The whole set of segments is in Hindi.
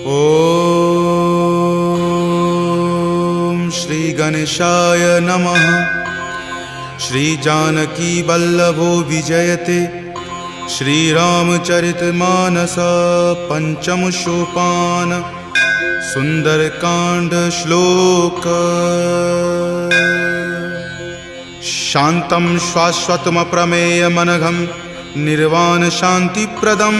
ओम श्री गणेशाय नमः। श्री जानकी वल्लभो विजयते। श्री रामचरितमानस पंचम सोपान सुंदरकांड श्लोक। शांतं शाश्वतम प्रमेय मनघम निर्वाण शांति प्रदम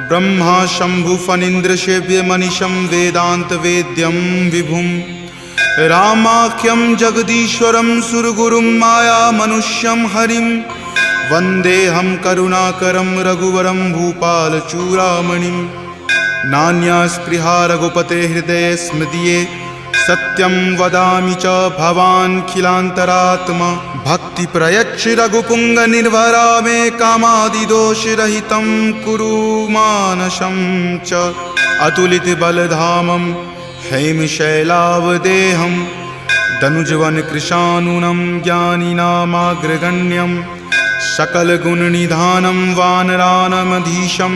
ब्रह्मा शंभु फणीन्द्र सेव्य मनीषं वेदांत वेद्यं विभुं रामाख्यं जगदीश्वरं सुरगुरुं माया मनुष्यं हरिं वन्देऽहं करुणाकरं रघुवरं भूपालचूडामणिं। नान्या स्पृहा रघुपते हृदये स्मृतिये सत्यं वदामि च भवान् खिलान्तरात्मा। भक्ति प्रयच्छ रघुपुंग निर्भरा मे कामादिदोषरहितं कुरु मानसं च। अतुलित बलधामं हेमशैलावदेहं दनुजवन कृशानुनं ज्ञानिनामाग्रगण्यं सकलगुणनिधानं वानराणामधीशं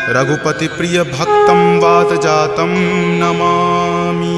रघुपति प्रिय भक्तं वातजातं नमामि।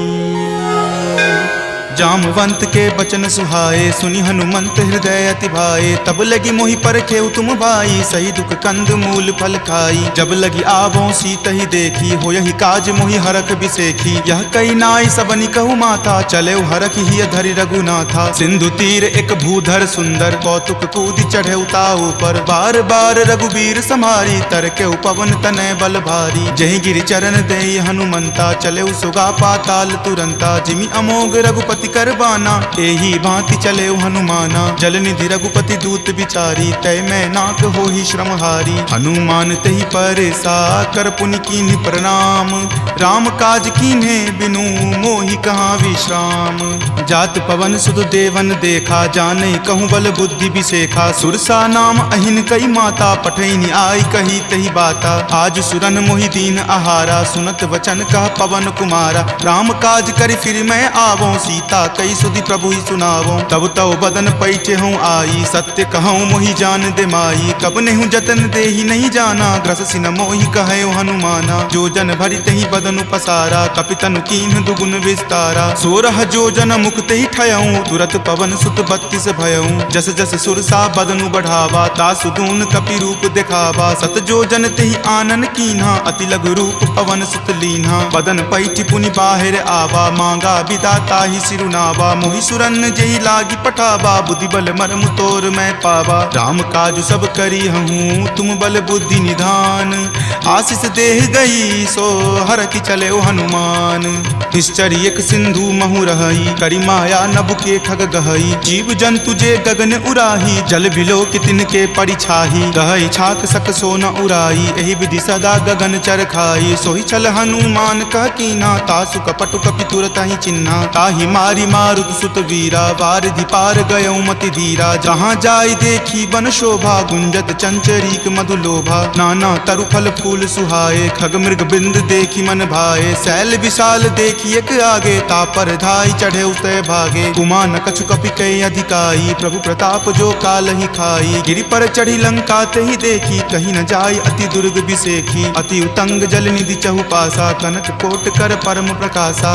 जामवंत के बचन सुहाए सुनि हनुमंत हृदय अति भाए। तब लगी मोहि परखेउ तुम भाई सही दुख कंद मूल फल खाई। जब लगी आवों सीतहि देखी हो यही काज मोहि हरख बिसेखी। यह कई नाई सबनि कहु माथा चले हरख ही धरि रघुनाथा। सिंधु तीर एक भूधर सुंदर कौतुक कूद चढ़े ताऊ पर। बार बार रघुबीर संहारी तरके पवन तनय बल भारी। जहि गिरि चरण देहि हनुमंता चले सुगा पाताल तुरंता। जिमि अमोघ रघुपति करबाना एही भांति चले हनुमाना। जल निधि रघुपति दूत बिचारी तय मैं नाक हो ही श्रमहारी। हनुमान तहि परेसा कर पुनि कीन्ह प्रणाम। राम काज कीन्हे बिनु मोहि कहाँ विश्राम। जात पवन सुत देवन देखा जाने कहूँ बल बुद्धि बिसेखा। सुरसा नाम अहिन कई माता पठैनि आई कही तही बाता। आज सुरन मोहि दीन आहारा सुनत वचन कह पवन कुमारा। राम काज करि फिर मैं आवों सीता कई सुधि प्रभु ही सुनावो। तब तव बदन पैठे हूँ आई सत्य कहूँ मोहि जान दे माई। कब नेहु जतन दे ही नहीं जाना ग्रस सिन मोहि कहो हनुमाना। जो जन भरि तहि बदन पसारा कपितनु कीन्ह दुगुन विस्तारा। 16 जो जन मुक्त ही ठयऊँ तुरत पवन सुत 32 भयऊँ। जस जस सुरसा बदनु बढ़ावा तासु दून कपि रूप दिखावा। सत जो जन तेहि आनन कीन्हा अति लघु रूप पवन सुत लीन्हा। बदन पैठि पुनि बाहिर आवा मांगा विदाता ही सिरुनावा। मोहि सुरन जेहि लागी पठावा बुद्धि बल मर्म तोर मैं पावा। राम काज सब करी हूँ तुम बल बुद्धि निधान। आशीष देह गई सो हरखि चले हनुमान। निश्चर एक सिंधु महु रही करी माया नभ के खग गहई। जीव जंतु जे गगन उराही जल बिलो कि तिनके परिछाही। गहई छाक सक सो न उराई एहि विधि सदा गगन चर खाई। सोहि छल हनुमान कह कीन्हा तासु कपटु कपि तुरत ही चिन्हा। ताहि मारी मारुत सुत वीरा वारिधि पार गयो मति धीरा। जहाँ जाय देखी बन शोभा गुंजत चंचरीक मधुलोभा। नाना तरु फल फूल सुहाए खग मृग बिंद देखी मन भाए। शैल विशाल देखी एक आगे तापर धाई चढ़े उतय भागे। कुमान कछु कपि कई अधिकाई प्रभु प्रताप जो काल ही खाई। गिरि पर चढ़ी लंका तेहि देखी कहीं न जाय अति दुर्ग बिसेखी। अति उतंग जल निधि चहुपासा कनक कोट कर परम प्रकाशा।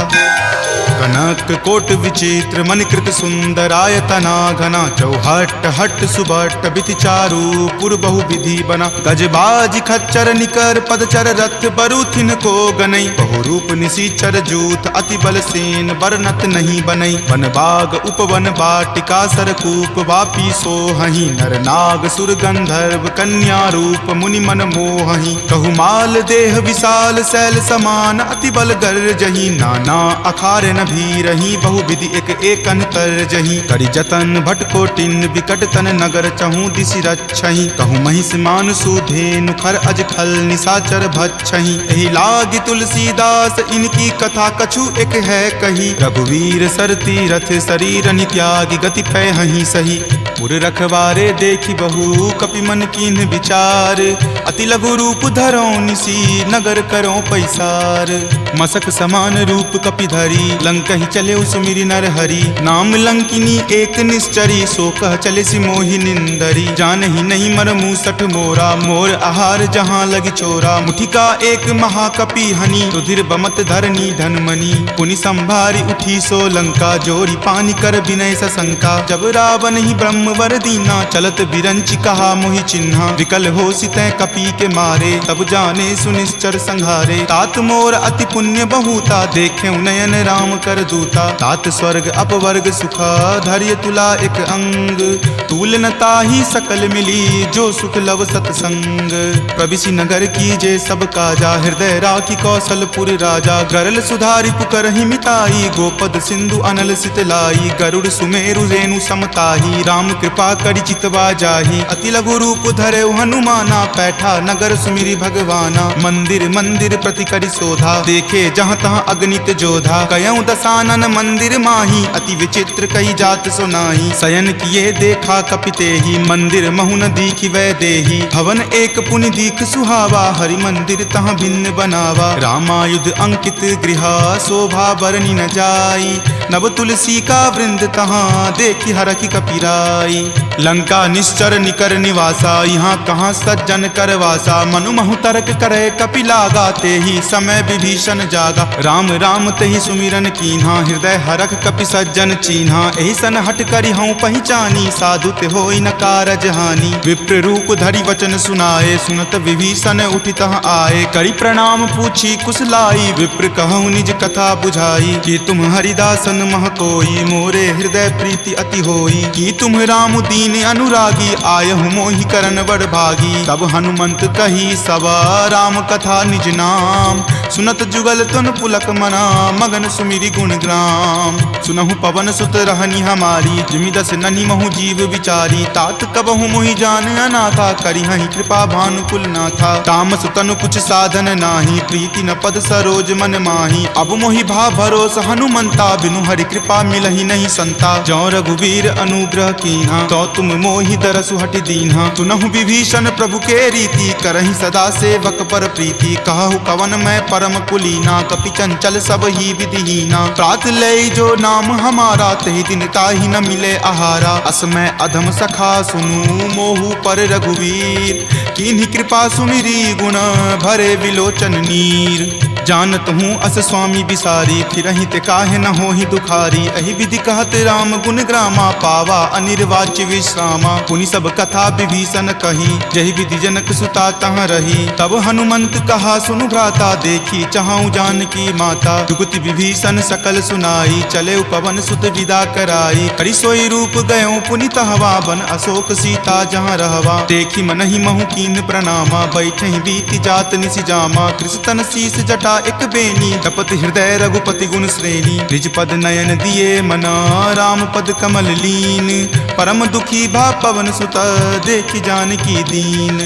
कनक कोट विचित्र मणिकृत सुंदरायतना घना। चौहट हट सुबट बिति चारु पुर बहु विधि बना। गजबाज खच्चर निकर पदचर रथ बरुथिन को गनई। बहु रूप निशिचर जूथ अति बल सेन बरनत नहीं बनई। वन बाग उपवन बाटिका सरकूप वापी सोहहि। नर नाग सुर गंधर्व कन्या रूप मुनि मन मोहहि। कहु माल देह विशाल शैल समान अति बल गर्जहि। नाना अखार न भी रही बहु विधि एक एकन कर जही। करि जतन भट कोटिन विकट तन नगर चहूँ दिशि रक्षहि। कहूँ महिष मान सुधेनु खर अज खल निशाचर भक्षहि। एहि लागी तुलसीदास इनकी कथा कछु एक है कही। रघुवीर सर तीरथ शरीर नित्यागी गति पै हहि सही। पुर रखवारे देखी बहु कपि मन कीन्ह विचार, अति लघु रूप धरो निसी नगर करो पैसार। मसक समान रूप कपि धरी लंकहि चले सुमिरि नर हरि, नाम लंकिनी एक निश्चरी सो कह चले सि मोहि निंदरी। जानहि नहीं मर मूसठ मोरा मोर आहार जहाँ लगी चोरा, मुठिका एक महाकपि हनि रुधिर बमत धरनी धनमणि। पुनि संभारी उठी सो लंका जोरी पानी कर विनय सशंका, जब रावण ही ब्रह्मवर दीना चलत बिरंचि कहा मोहि चिन्हा। विकल हो सितै कपि के मारे तब जाने सुनिश्चर संघारे, तात मोर अति पुण्य बहुता देखे नयन राम कर दूता। तात स्वर्ग अपवर्ग सुखा धैर्य तुला एक अंग, तूल न ताहि सकल मिली जो सुख लव सतसंग। प्रविशि नगर कीजे सब काजा हृदय राखी कौशलपुर राजा, गरल सुधारि पुकरहि मिताई गोपद सिंधु अनल सितलाई। गरुड़ सुमेरु रेणु समताही राम कृपा करि चितवा जाही, अति लघु रूप धरे हनुमाना पैठा नगर सुमिरि भगवाना। मंदिर मंदिर प्रति करि शोधा देखे जहाँ तहाँ अगणित जोधा, कयऊ दसानन मंदिर माही अति विचित्र कई जात सुनाही। शयन किए देखा कपिते ही मंदिर महु न दीखि वै देही, भवन एक पुनि दीख सुहावा हरि मंदिर तहाँ भिन्न बनावा। रामायुध अंकित गृह शोभा बरनी न जाई, नव तुलसी का वृंद तहाँ देखी हरखि कपिराई। लंका निश्चर निकर निवासा यहाँ कहाँ सज्जन करवासा, मनु महु तर्क करे कपि लागा ते ही समय विभीषण जागा। राम राम तेहि सुमिरन कीन्हा हृदय हरख कपि सज्जन चीन्हा, एहि सन हट करि हऊँ पहिचानी साधु ते होई न कारज हानि। विप्र रूप धरि वचन सुनाए सुनत विभीषण उठि तहाँ आए, करि प्रणाम पूछी कुशलाई विप्र कहूँ निज कथा बुझाई। कि तुम हरिदासन मह कोई मोरे हृदय प्रीति अति होई, कि तुम राम दीन अनुरागी आयहु मोहि करन बड़ भागी। तब हनुमंत कही सवा राम कथा निज नाम, सुनत जुगल तुन पुलक मना मगन सुमिरि गुण ग्राम। सुनहु पवन सुत रहनी हमारी जिमि दस ननि महु जीव विचारी, तात कबहु मोहि जान अनाथा करिहहि कृपा भानुकुल नाथा। तामस तनु कुछ साधन नाही प्रीति न पद सरोज मन माही, अब मोहि भा भरोस हनुमंता बिनु हरि कृपा मिलहि नहीं संता। जौ रघुवीर अनुग्रह कीन्हा तो तुम मोहि दरसु हटि दीन्हा, सुनहु विभीषण प्रभु के रीति करहि सदा सेवक पर प्रीति। कहु कवन मैं परम कुलीना कपि चंचल सब ही विधिहीना, प्रात लय जो नाम हमारा तेहि दिन ताहि न मिले आहारा। असमय अधम सखा सुनु मोहु पर रघुवीर, कीन्ही कृपा सुमिरी गुण भरे विलोचन नीर। जानत हूँ अस स्वामी बिसारी फिरहि ते काहे न होहि दुखारी, अहि विधि कहत राम गुण ग्रामा पावा अनिर्वाच्य विश्रामा। पुनि सब कथा विभीषण कही जहि विधि जनक सुता तहाँ रही, तब हनुमंत कहा सुनु भ्राता देखी चाहूँ जानकी माता। जुगति विभीषण सकल सुनाई चले पवन सुत विदा कराई, करि सोई रूप गयो पुनि तहवा बन अशोक सीता जहाँ रहवा। देखी मनहि महु कीन प्रणामा बैठहि बीति जात निसि जामा, कृष्ण शीस जटा एक बेनी तपत हृदय रघुपति गुण श्रेणी। निज पद नयन दिए मना राम पद कमल लीन, परम दुखी भा पवन सुत देखी जानकी दीन।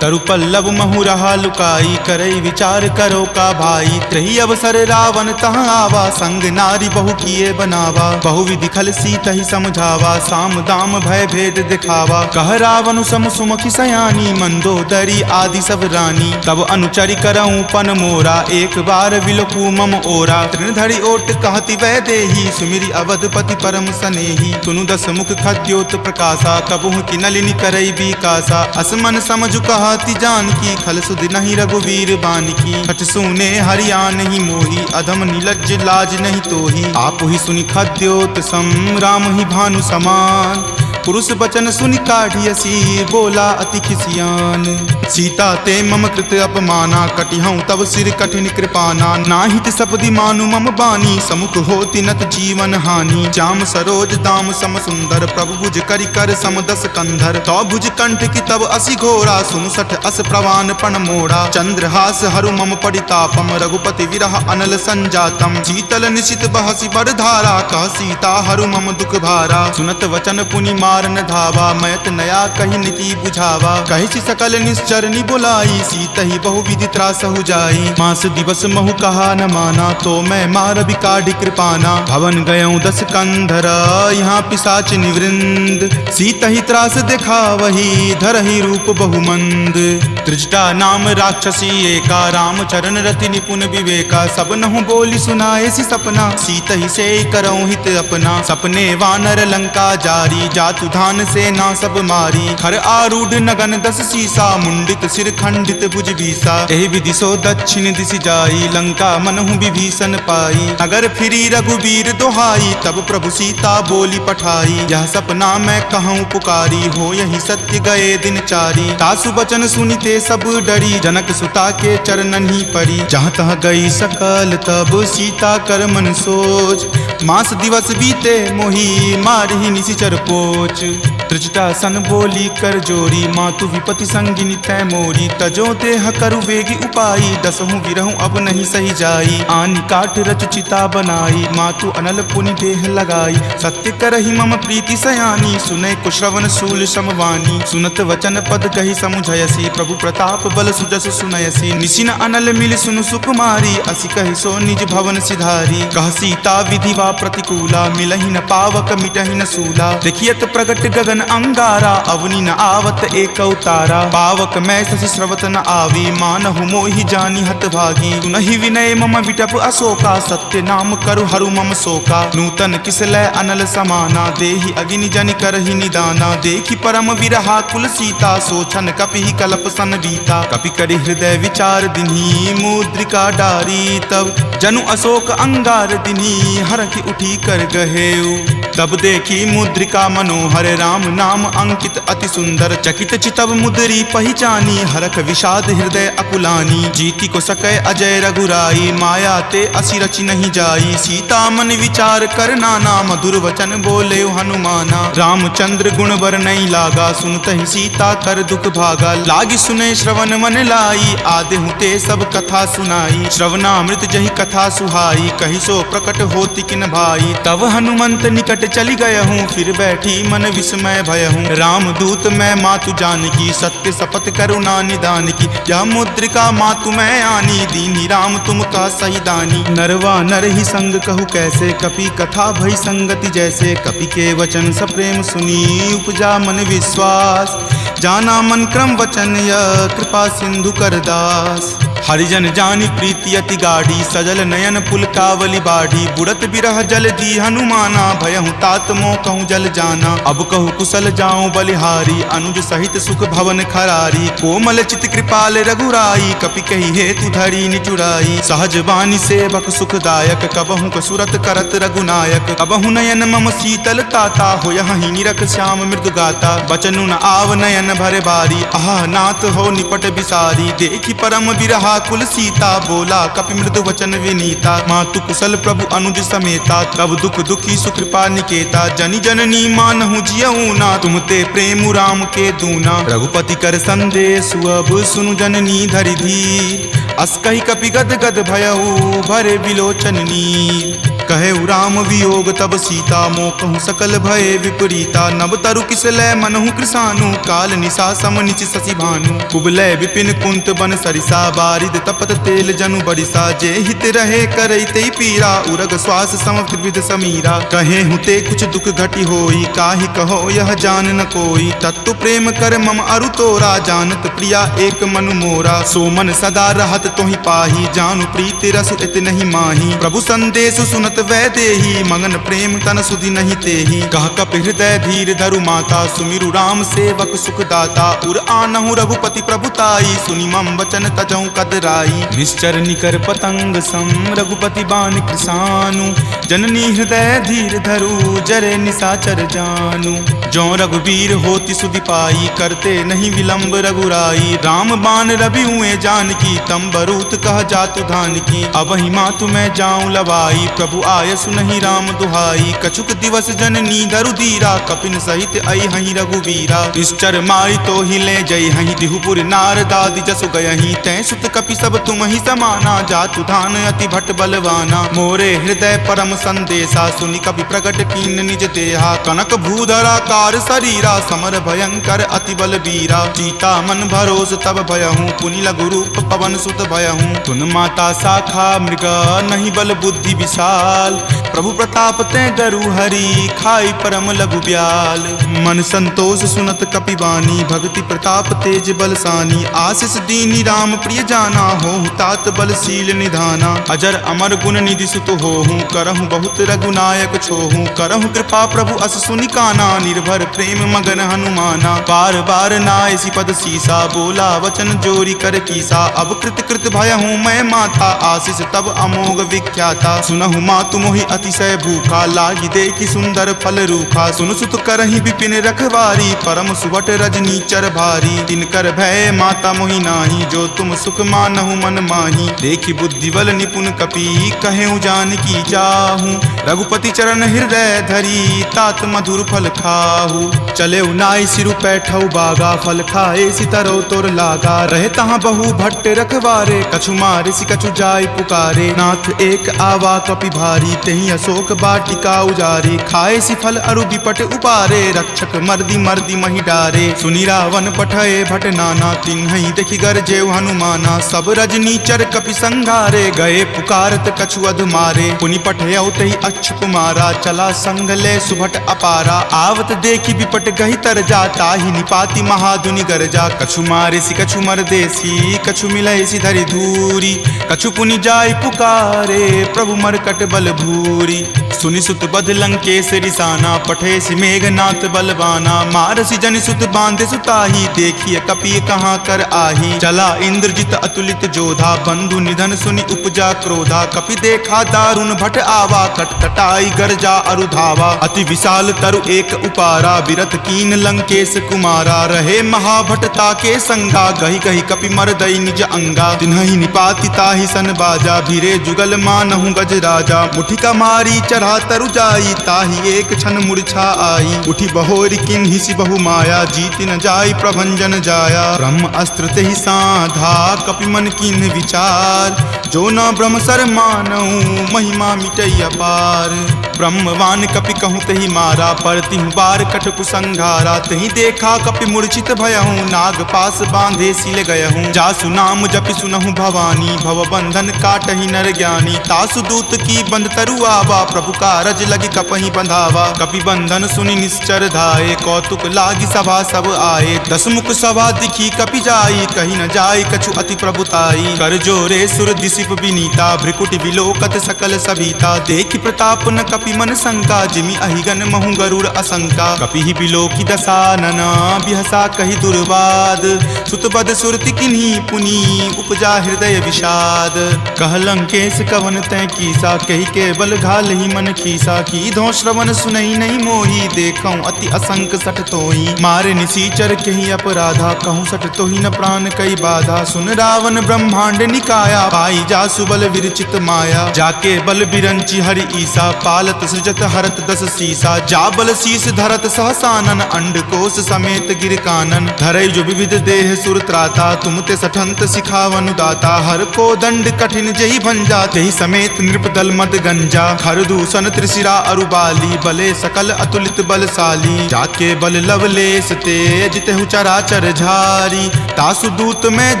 तरु पल्लव महु रहा लुकाई करई विचार करो का भाई, त्रही अवसर रावण तहाँ आवा संग नारी बहु किए बनावा। बहु विधि खल सीतहि समझावा साम दाम भय भेद दिखावा, कह रावण सम सुमुखी सयानी मंदोदरी आदि सब रानी। तब अनुचरि करऊँ पन मोरा एक बार विलोकू मम ओरा, तृणधरि ओट कहति वै देही सुमिरि अवधपति परम सनेही। सुनु दस मुख खद्योत प्रकाशा कबहुँ की नलिनी करई बीकासा, असमन समझु कहति जानकी खल सुध नहीं रघुवीर बानकी। खट सुने हरिया नहीं मोही अधम नीलज्ज लाज नहीं तोही, आप ही सुनि खद्योत सम राम ही भानु समान। पुरुष बचन सुनि काढ़ियसी बोला अति खिसियान, सीता ते मम कृत अपमाना कटिहऊँ तब सिर कठिन कृपाना। नाहित सपदि मानु मम बानी समुख होति नत जीवन हानि, श्याम सरोज दाम सम सुंदर प्रभु भुज करि कर सम दस कंधर। तो भुज कंठ की तब असि घोरा सुनु सठ अस प्रवान पण मोड़ा, चंद्रहास हरु मम परितापम रघुपति विरह अनल संजातम। शीतल निशित बहसि बड़ धारा कह सीता हरु मम दुख भारा, सुनत वचन पुनि मारन धावा, मैत नया कही नीति बुझावा। कही सी सकल निश्चरनी बुलाई, सीत ही बहुविधि त्रास हो जाई। मास दिवस महु कहा न माना, तो मैं मार भी काढ़ी कृपाना। भवन गयऊँ 10 कंधर, यहाँ पिशाच निवृंद। सीत ही त्रास देखा वही, धरहि रूप बहुमंद। त्रिजटा नाम राक्षसी एका, राम चरण रति निपुण विवेका। सब नहु बोली सुनाए सी सपना, सीत ही से करऊँ हित अपना। सपने वानर लंका जारी, जातु धान से ना सब मारी। खर आरूढ़ नगन 10 सीसा, मुंडित सिर खंडित भुज बीसा। एहि विधि सो दक्षिण दिशि जाई, लंका मनहु विभीषण पाई। नगर फिरी रघुबीर दोहाई, तब प्रभु सीता बोली पठाई। यह सपना मैं कहूँ पुकारी, हो यही सत्य गए दिन चारी। तासु बचन सुनिते सब डरी, जनक सुता के चरणन ही परी। जहाँ तहाँ गई सकल तब सीता कर मन सोच। मास दिवस बीते मोही, मारही निशिचर पोच। त्रिजटा सन बोली कर जोरी, मातु विपति संगिनी तै मोरी। तजो देह करु वेगी उपाई, 10 विरहूं अब नहीं सही जाई। आनी काट रचु चिता बनाई, मातु अनल पुनि देह लगाई। सत्य करहि मम प्रीति सयानी, सुनै कुश्रवण शूल समवानी। सुनत वचन पद कही समुझयसी, प्रभु प्रताप बल सुजस सुनयसी। निशिन अनल मिल सुनु सुकुमारी, असि कहि सो निज भवन सिधारी। कह सीता विधि वा प्रतिकूला, मिलहि न पावक मिटहि न सूला। देखियत प्रगट गगन अंगारा, अवनि न आवत एक अवतारा। पावक मैं शशि स्रवत न आवी, मानहु मोहि जानी हतभागी। सुनहि विनय मम विटप अशोका, सत्य नाम करु हरु मम शोका। नूतन किसलय अनल समाना, देहि अगिनि जनि करहि निदाना। देखि परम विरहा कुल सीता, सोचन कपिहि कलप सन बीता। कपि करि हृदय विचार दिन्ही, मुद्रिका डारी। तब जनु अशोक अंगार दिन्ही, हरखि उठी कर गहेऊ। तब देखी मुद्रिका मनोहर, राम नाम अंकित अति सुंदर। चकित चितव मुद्री पहचानी, हरख विषाद हृदय अकुलानी। जीति को सकै अजय रघुराई, माया ते असि रचि नहीं जाई। सीता मन विचार कर नाना, मधुर वचन बोले हनुमाना। रामचंद्र गुण वर नहीं लागा, सुनत ही सीता कर दुख भागा। लागी सुने श्रवण मन लाई, आदेहु ते सब कथा सुनाई। श्रवणामृत जहि कथा सुहाई, कहि सो प्रकट होति किन भाई। तब हनुमंत निकट चली गए हूँ, फिर बैठी मन विस्मय भय हूँ। राम दूत मैं मातु जानकी, सत्य शपथ करुणा निदान की। यह मुद्रिका मातु मैं आनी, दीनी राम तुम का सही दानी। नरवा नर ही संग कहु कैसे, कपि कथा भई संगति जैसे। कपि के वचन सप्रेम सुनी, उपजा मन विश्वास। जाना मन क्रम वचन यह, कृपा सिंधु कर दास। हरिजन जानी प्रीति अति गाढ़ी, सजल नयन पुलकावली बाढ़ी। बुड़त बिरह जल दी हनुमाना, भयहु तात मोह कहूँ जल जाना। अब कहूँ कुशल जाऊँ बलिहारी, अनुज सहित सुख भवन खरारी। कोमल चित कृपाल रघुराई, कपि कही हेतु धरी निचुराई। सहज बानी सेवक सुखदायक, कबहु कसुरत करत रघुनायक। कबहु नयन मम शीतल ताता, हो यही निरख श्याम मृदु गाता। बचनु न आव नयन भरे बारी, आह नाथ हो निपट बिसारी। देखी परम बिरहा कुल सीता, बोला कपि मृदु वचन विनीता। मातु कुशल प्रभु अनुज समेता, तब दुख दुखी सुकृपा निकेता। जनि जननी मानहु जियऊ ना, तुम ते प्रेम राम के दूना। रघुपति कर संदेश अब सुनु जननी धरि धीर। अस कहि कपि गद गद भयऊ, भरे विलोचन नीर। कहे राम वियोग तब सीता, मोह कहूँ सकल भय विपरीता। नव तरु किसलय मनहु कृसानु, काल निशा सम निच शशि भानु। कुबलय विपिन कुंत बन सरिसा, बारिद तपत तेल जनु बरिसा। जे हित रहे करैते पीरा, उरग श्वास सम त्रिविध समीरा। कहे हुते कुछ दुख घटी होई, काहि कहो यह जान न कोई। तत्तु प्रेम कर मम अरु तोरा, जानत प्रिया एक मनु मोरा। सो मन सदा रहत तोहि पाही, जानु प्रीति रस इत नहीं माही। प्रभु संदेश सुनत वै देही, मगन प्रेम तन सुधि नहीं तेही। कह कपि हृदय धीर धरु माता, सुमिरु राम सेवक सुख दाता। उर आनहु रघुपति प्रभुताई, सुनि मम वचन तजहु कदराई। निश्चर निकर पतंग सम, रघुपति बाण कृसानु। जननी हृदय धीर धरु, जरे निशाचर जानु। जो रघुवीर होति सुधि पाई, करते नहीं विलंब रघुराई। राम बाण रवि हुए जानकी, तम बरूत कह जातु धान की। अब ही मातु मैं जाऊं लवाई, प्रभु आय सुनहि राम दुहाई। कछुक दिवस जननी धरु धीरा, कपिन सहित आई हहीं रघुवीरा। निश्चर मारी तो ही ले जई हहीं, दिहुपुर नारदादि जसु गयहीं। तै सुत कपि सब तुम ही समाना, जातु धान अति भट बलवाना। मोरे हृदय परम संदेशा, सुनि कपि प्रगट कीन निज देहा। कनक भूधरा कार शरीरा, समर भयंकर अति बलबीरा। सीता मन भरोस तब भयहूँ, पुनि लघु रूप पवन सुत भयहूँ। तुन माता शाखा मृग, नहीं बल बुद्धि विशाल। प्रभु प्रताप तै गरु हरि, खाई परम लघु ब्याल। मन संतोष सुनत कपि बानी, भक्ति प्रताप तेज बलसानी। आशीष दीनी राम प्रिय जाना, होहु तात बलशील निधाना। अजर अमर गुण निधि सुत होहूँ, करहूँ बहुत रघुनायक छोहूँ। करहूँ कृपा प्रभु अस सुनि काना, निर्भर प्रेम मगन हनुमाना। बार बार नायसी पद सीसा, बोला वचन जोरी कर कीसा। अब कृत कृत भयहूँ मैं माता, आशीष तब अमोघ विख्याता। सुनहु मातु मोहि अतिशय भूखा, लागी देखी सुंदर फल रूखा। सुन सुत करहि विपिन रखवारी, परम सुवट रजनी चर भारी। तिनकर भय माता मोहि नाही, जो तुम सुख मानहु मन माही। देखी बुद्धि बल निपुण कपि, कहेउ जानकी जाहूँ। रघुपति चरण हृदय धरी, तात मधुर फल खाहू। चले नाई सिरु पैठऊ बागा, फल खाए सितरो तोर लागा। रहे तहाँ बहु भट्ट रखवारे, कछु मारे सि कछु जाय पुकारे। नाथ एक आवा कपि भारी, तेहि अशोक बाटिका उजारे। खाए सि फल अरु विपट उपारे, रक्षक मर्दी मर्दी महि डारे। सुनि रावण पठए भट नाना, तिन्हि देखि गरजेउ हनुमाना। सब रजनी चर कपि संघारे, गए पुकारत कछु अध मारे। पुनि पठयउ तहि अक्ष कुमारा, चला संग ले सुभट अपारा। आवत देखि विपट गहि तर जा, ताहि निपाति महाधुनि गरजा। कछु मारे सि कछु मर देसी, कछु मिलय सि धरि धूरी। कछु पुनि जाय पुकारे, प्रभु मरकट बल भूरी। सुनि सुत बध लंकेश रिसाना, पठे सि मेघनाथ बलवाना। मारसि जनि सुत बांधे सुताही, देखिए कपि कहाँ कर आही। चला इंद्रजित अतुलित जोधा, बंधु निधन सुनि उपजा क्रोधा। कपि देखा दारुण भट आवा, कटकटाई गरजा अरु धावा। अति विशाल तरु एक उपारा, बिरथ कीन लंकेश कुमारा। रहे महाभटता के संगा, गहि गहि कपि मर दई निज अंगा। तिन्हि निपाति ताहि सन बाजा, भीरे जुगल मानहु गज राजा। मुठिका मारी चढ़ा तरु जाई, ताहि एक क्षण मूर्छा आई। उठी बहोरी किन्हि सि बहु माया, जीत न जाई प्रभंजन जाया। ब्रह्म अस्त्र तेहि साधा, कपि मन किन्हि विचार। जो न ब्रह्म सर मानऊ, महिमा मिटई अपार। ब्रह्मवान कपि कहूँ तहि मारा, परतिहु बार कटकु संघारा। तहि देखा कपि मूर्छित भयहूँ, नाग पास बांधे सिल गयहूँ। जासु नाम जपि सुनहु भवानी, भव बंधन काटहि नर ज्ञानी। तासु दूत की बंध तरु आवा, प्रभु कारज लगी कपहि बंधावा। कपि बंधन सुनि निश्चर धाये, कौतुक लागी सभा सब आए। दसमुख सभा दिखी कपि जाई, कही न जाय कछु अति प्रभुताई। कर जोरे सुर दिसिप विनीता, भ्रिकुटि विलोकत सकल सभीता। देखि प्रताप न कपि मन शंका, जिमि अहिगन महु गरुड़ असंका। कपि ही बिलोकी दसानना, बिहसा कहि दुर्वाद। सुतबद सुरति किन्ही पुनि, उपजा हृदय विषाद। कह लंकेश कवन तै कीसा, कहि के बल घाल ही मन खीसा। की धो श्रवण सुनई नहीं मोही, देखऊं अति असंक सठ तोही। मारे निसीचर कहि अपराधा, कहूँ सठ तोही न प्राण कई बाधा। सुन रावण ब्रह्मांड निकाया, पाई जा सुबल विरचित माया। जाके बल बिरंची हरि ईसा, पालत सृजत हरत दस सीसा। जा बल शीस धरत सहसानन, अंड कोश समेत गिर कानन। धरई जो विविध देह सुर त्राता, तुम ते सठंत सिखावनु दाता। हर को दंड कठिन जही भंजा, तेहि समेत नृपदल मद गंजा। खर दूषण त्रिशिरा अरुबाली, बले सकल अतुलित बलशाली। जाके बल लवलेश ते, जितेहु चराचर झारी। तासु दूत में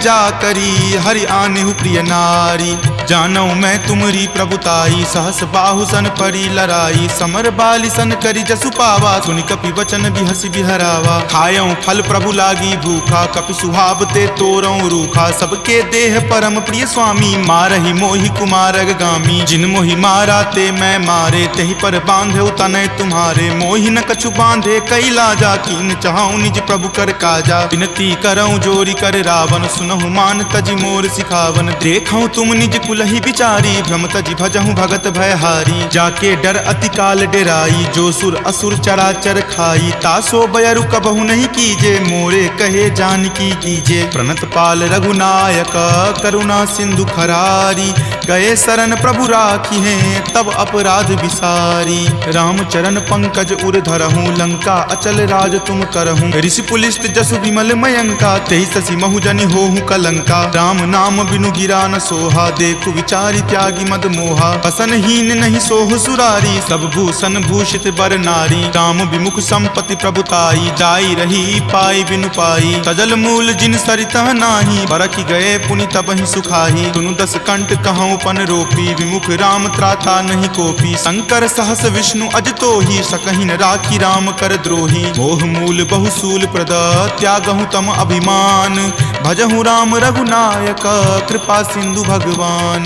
जा करी, हरि आनेहु प्रिय नारी। जानऊ मैं तुमरी प्रभुताई, सहस बाहु सन परी लराई। समर बाली सन करी जसु पावा, सुनि कपि वचन बिहसि बिहरावा। खायऊ फल प्रभु लागी भूखा, कपि सुहावते तोरऊ रूखा। सबके देह परम प्रिय स्वामी, मारहि मोहि कुमारग गामी। जिन मोहि मारा ते मैं मारे, तेहि पर बांधे तनय तुम्हारे। मोहि न कछु बांधे कई लाजा, कीन चाहूं निज प्रभु कर काजा। विनती करऊं जोरी कर रावण, सुनहु मान तजि मोर सिखावन। देखऊं तुम तुम निज कुलहि बिचारी, भ्रम तजि भजहु भगत भयहारी। जाके डर अति काल डेराई, जो सुर असुर चराचर खाई। तासो बयरु कबहु नहीं कीजे, मोरे कहे जानकी कीजे। प्रणत पाल रघुनायक करुणा सिंधु खरारी, गए शरण प्रभु राखी हैं तब अपराध विसारी। राम चरण पंकज उर धरहूँ, लंका अचल राज तुम करहूँ। ऋषि पुलिस्त जसु विमल मयंका, तेहि शशि महु जनि होहु कलंका। राम नाम बिनु गिरा न सोहा, देखु विचारि त्यागी मद मोहा। बसनहीन नहीं सोह सुरारी, सब भूषण भूषित बर नारी। राम विमुख संपत्ति प्रभुताई, जाई रही पाई बिनु पाई। तजल मूल जिन सरिता नाही, बरखि गए पुनि तबहि सुखाही। सुनु दस कंठ कहूँ पन रोपी, विमुख राम त्राता नहीं कोपी। शंकर सहस विष्णु अज तोहि, सकहि न राखी राम कर द्रोही। मोह मूल बहुसूल प्रद, त्यागहु तम अभिमान। भजहु राम रघुनायक, कृपा सिंधु भगवान।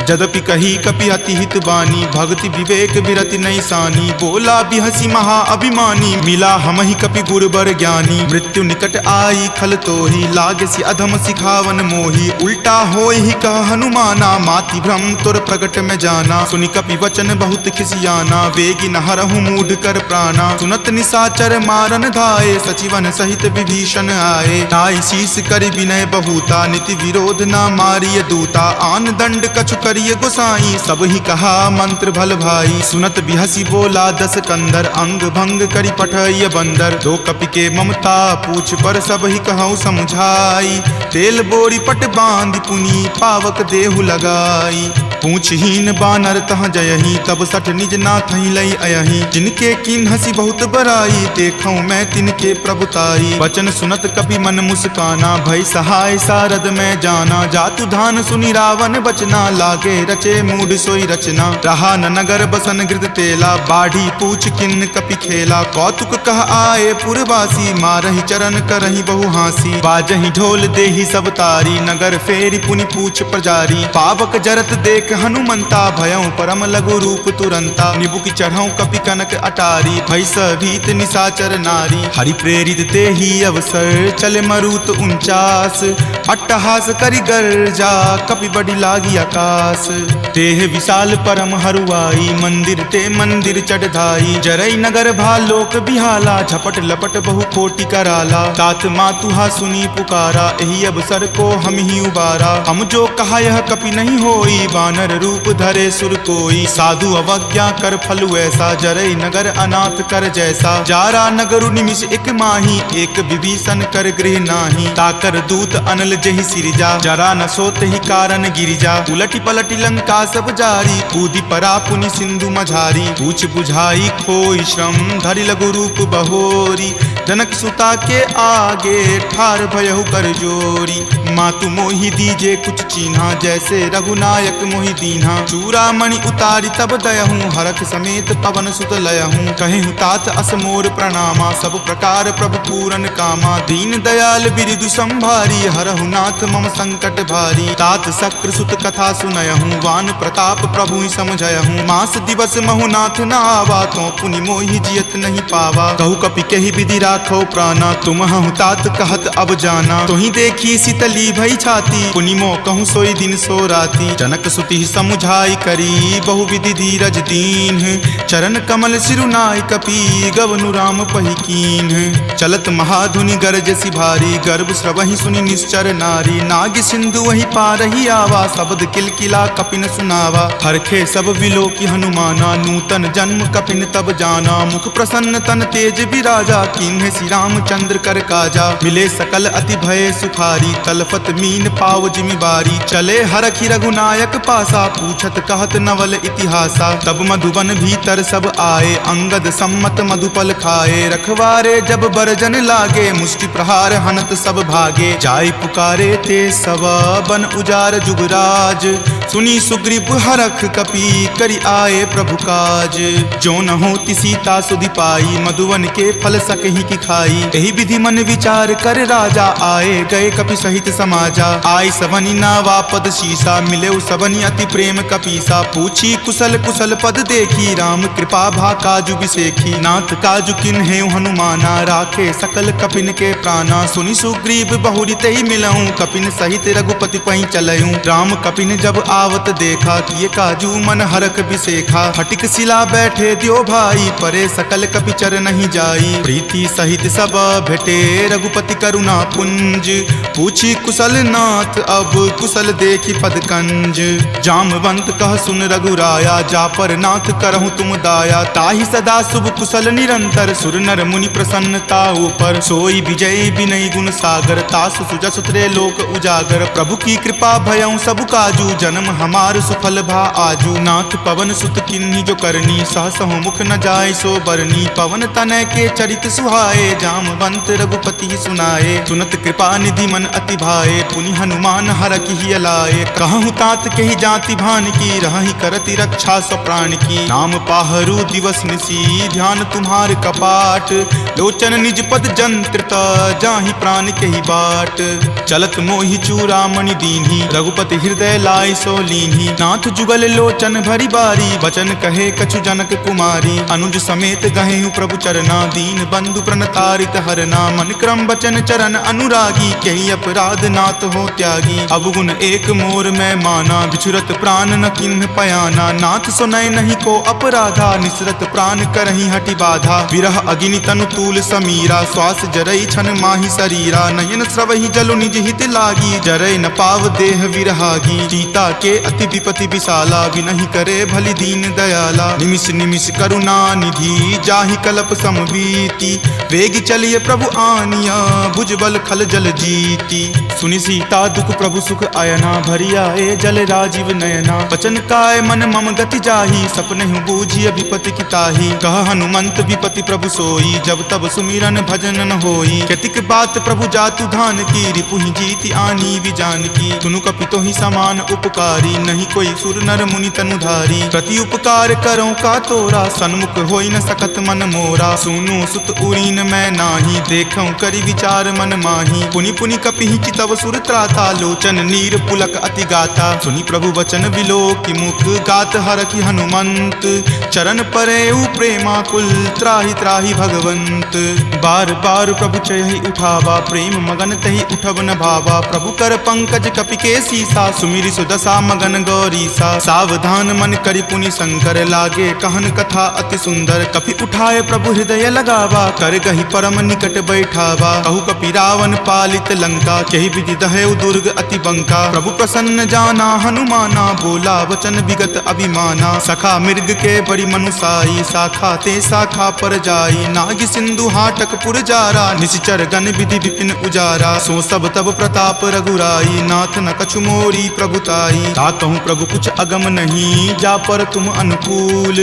जदपि कही कपि अति हित बानी, भक्ति विवेक बिरति नहीं सानी। बोला बिहसी महा अभिमानी, मिला हमहि कपि गुरबर ज्ञानी। मृत्यु निकट आई खल तोहि, लागसी अधम सिखावन मोहि। उल्टा होहि कह हनुमाना, माति भ्रम तुर प्रगट में जाना। सुनि कपि वचन बहुत खिसियाना, वेगी न हरहु मूढ़ कर प्राणा। सुनत निशाचर मारन धाये, सचिवन सहित विभीषण आए। नाई शीस करि विनय बहुता, नीति विरोध न मारिय दूता। आन दंड कछु करिय गोसाई, सब ही कहा मंत्र भल भाई। सुनत बिहसी बोला दस कंदर, अंग भंग करि पठय बंदर। दो कपि के ममता पूछ पर, सब ही कहूँ समझाई। तेल बोरी पट बांध पुनी, पावक देहु लगाई। पूछहीन बानर तह जयही, तब सठ निज नाथ लई अयही। जिनके किन हसी बहुत बराई, देखूं मैं तिनके प्रभुताई। वचन सुनत कपि मन मुस्काना, भय सहाय सारद में जाना। जातु धान सुनि रावण बचना, लागे रचे मूढ़ सोई रचना। रहा न नगर बसन गृद तेला, बाढ़ी पूछ किन्न कपि खेला। कौतुक कह आए पुरवासी, मारहि चरण करहि बहु हासी। बाजहि ढोल देहि सब तारी, नगर फेरि पुनि पूछ प्रजारी। पावक जरत देख हनुमंता, भयं परम लघु रूप तुरंता। निबुक चढ़ऊ कपि कनक अटारी, भय भीत निशाचर नारी। हरि प्रेरित तेहि अवसर, चले मरुत 49। अट्टहास करि गर्जा, कपि बड़ी लागी आकाश। देह विशाल परम हरुआई, मंदिर ते मंदिर चढ़ाई। जरई नगर भालोक बिहाला, झपट लपट बहु कोटि कराला। तात मातुहा सुनी पुकारा, एहि अवसर को हम ही उबारा। हम जो कहा यह कपि नहीं होई, वानर रूप धरे सुर कोई। साधु अवज्ञा कर फलु ऐसा, जरई नगर अनाथ कर जैसा। जारा नगरु निमिष एक माही, एक विभीषण कर गृह नाही। ताकर दूत अनल जहि सिरजा, जरा न सोत ही कारण गिरिजा। उलटी पलटी लंका सब जारी, कूदी परा पुनि सिंधु मझारी। पूछ बुझाई खोई श्रम, धरि लघु रूप बहोरी। जनक सुता के आगे, ठार भयहु कर जोरी। मातु मोहि दीजे कुछ चीन्हा, जैसे रघुनायक मोहि दीन्हा। चूड़ामणि उतारी तब दयहूँ, हरख समेत पवन सुत लयहूँ। कहेहु तात अस मोर प्रणामा, सब प्रकार प्रभु पूरन कामा। दीन दयाल बिरदु संभारी, हरहु नाथ मम संकट भारी। तात शक्र सुत कथा सुनयहूँ, वान प्रताप प्रभु समझयहूँ। मास दिवस महु नाथ न आवा, तो पुनि मोहि जियत नहीं पावा। कहु कपि केहि विधि राखो प्राणा, तुम हूँ तात कहत अब जाना। तुहि देखी शीतली भई छाती, पुनि मो कहूँ सोई दिन सो राती। जनक सुति समुझाई करी, बहु विधि धीरज दीन। चरण कमल सिरुनाई कपि, गवनु राम पहि कीन। चलत महाधुनि गरजसि भारी, गर्भ स्रवहि सुनि निश्चर नारी। नाग सिंधु वही पारहि आवा, शब्द किलकिला कपिन सुनावा। हरखे सब विलोकी हनुमाना, नूतन जन्म कपिन तब जाना। मुख प्रसन्न तन तेज विराजा, कीन्हे श्री रामचंद्र कर काजा। मिले सकल अति भय सुखारी, तलफत मीन पाव जिमिबारी। चले हरखि रघुनायक पासा, पूछत कहत नवल इतिहासा। तब मधुबन भीतर सब आए, अंगद सम्मत मधुपल खाए। रखवारे जब बरजन लागे, मुष्टि प्रहार हनत सब भागे। जाय पुकारे ते सब, बन उजार जुगराज। सुनी सुग्रीव हरख कपि करि आए प्रभु काज। जो न होती सीता सुधि पाई मधुवन के फल सकहि की खाई। यही विधि मन विचार कर राजा आए गए कपि सहित समाजा। आई सबनी नावा पद शीसा मिले सबनी अति प्रेम कपीसा। पूछी कुशल कुशल पद देखी राम कृपा भा काजु बिसेखी। नाथ काजु किन्हे हनुमाना राखे सकल कपिन के प्राणा। सुनी सुग्रीव बहुरी तही मिलऊं कपिन सहित रघुपति पहीं चलऊं। राम कपिन जब आवत देखा किए काजू मन हरख बिसेखा। फटिक सिला बैठे द्यो भाई परे सकल कपि चर नहीं जाई। प्रीति सहित सब भेटे रघुपति करुणा पुंज। पूछी कुशल नाथ अब कुशल देखी पद कंज। जामवंत कह सुन रघुराया जा पर नाथ करहु तुम दाया। ताहि सदा शुभ कुशल निरंतर सुर नर मुनि प्रसन्नता ऊपर। सोई विजय विनय गुण सागर तासु सुजस त्रय लोक उजागर। प्रभु की कृपा भयउ सब काजू जन्म हमार सुफल भा आजू। नाथ पवन सुत किन्ही जो करनी सहसहु मुख न जाय सो बरनी। पवन तनय के चरित सुहाए जामवंत रघुपति सुनाए। सुनत कृपा निधि मन अति भाए पुनि हनुमान हरखि ही लाए। कहूँ तात कही जाति भान की रहि करति रक्षा स्व प्राण की। नाम पाहरू दिवस निसी ध्यान तुम्हार कपाट। लोचन निज पद जंत्रित जाहि प्राण कही बाट। चलत मोहि चूड़ामणि दीन्ही रघुपति हृदय लाय सो लीन्ही। नाथ जुगल लोचन भरी बारी बचन कहे कछु जनक कुमारी। अनुज समेत गहेहु प्रभु चरना दीन बंधु प्रणतारित हरना। मन क्रम बचन चरण अनुरागी कही अपराध नाथ हो त्यागी। अवगुण एक मोर में माना बिछुरत प्राण न किन्ह पयाना। नाथ सुनय नहीं को अपराधा निसरत प्राण करही हटि बाधा। विरह अगिनि तनु तूल समीरा श्वास जरई छन माही शरीरा। नयन स्रवहि जलु निज हित लागी जरय न पाव देह विरहागी। सीता के अति विपति विशाला विनहि करे भली दीन दयाला। निमिष निमिष करुणा निधि जाहि कल्प समबीति। वेग चलिए प्रभु आनिया भुजबल खल जल जीती। सुनि सीता दुख प्रभु सुख अयना भरी आए जल राजीव नयना। बचन काय मन मम गति जाही सपनेहु बूझिय विपति की ताही। कह हनुमंत विपति प्रभु सोई जब तब सुमिरन भजन न होई। केतिक बात प्रभु जातु धान की रिपुहि जीति आनी विजान की। सुनु कपितो ही समान उपकारी नहीं कोई सुर नर मुनि तनुधारी। प्रति उपकार करो का तोरा सन्मुख होई न सकत मन मोरा। सुनु सुत उरीन मैं नाही देखऊं करि विचार मन माही। पुनि पुनि कपिहि चितव सुर त्राता लोचन नीर पुलक अति गाथा। सुनि प्रभु वचन विलोकि मुख गात हरखि हनुमंत। चरण परेउ प्रेमा कुल त्राहि त्राहि भगवंत। बार बार प्रभु चयहि उठावा प्रेम मगन तहि उठब न भावा। प्रभु कर पंकज कपि के सीसा सुमिरि सुदशा मगन गौरीसा। सावधान मन करि पुनि शंकर लागे कहन कथा अति सुंदर। कपि उठाए प्रभु हृदय लगावा कर गहि परम निकट बैठावा। कहु कपि रावण पालित लंका कहि विधि दहेउ दुर्ग अति बंका। प्रभु प्रसन्न जाना हनुमाना बोला वचन विगत अभिमाना। सखा मृग के बड़ी मनुसाई शाखा ते शाखा पर जाई। नाग सिंधु हाटक पुर जारा निश्चर गण विधि विपिन उजारा। सो सब तब प्रताप रघुराई नाथ न कछु मोरी प्रभुताई। ताकहु प्रभु कुछ अगम नहीं जा पर तुम अनुकूल।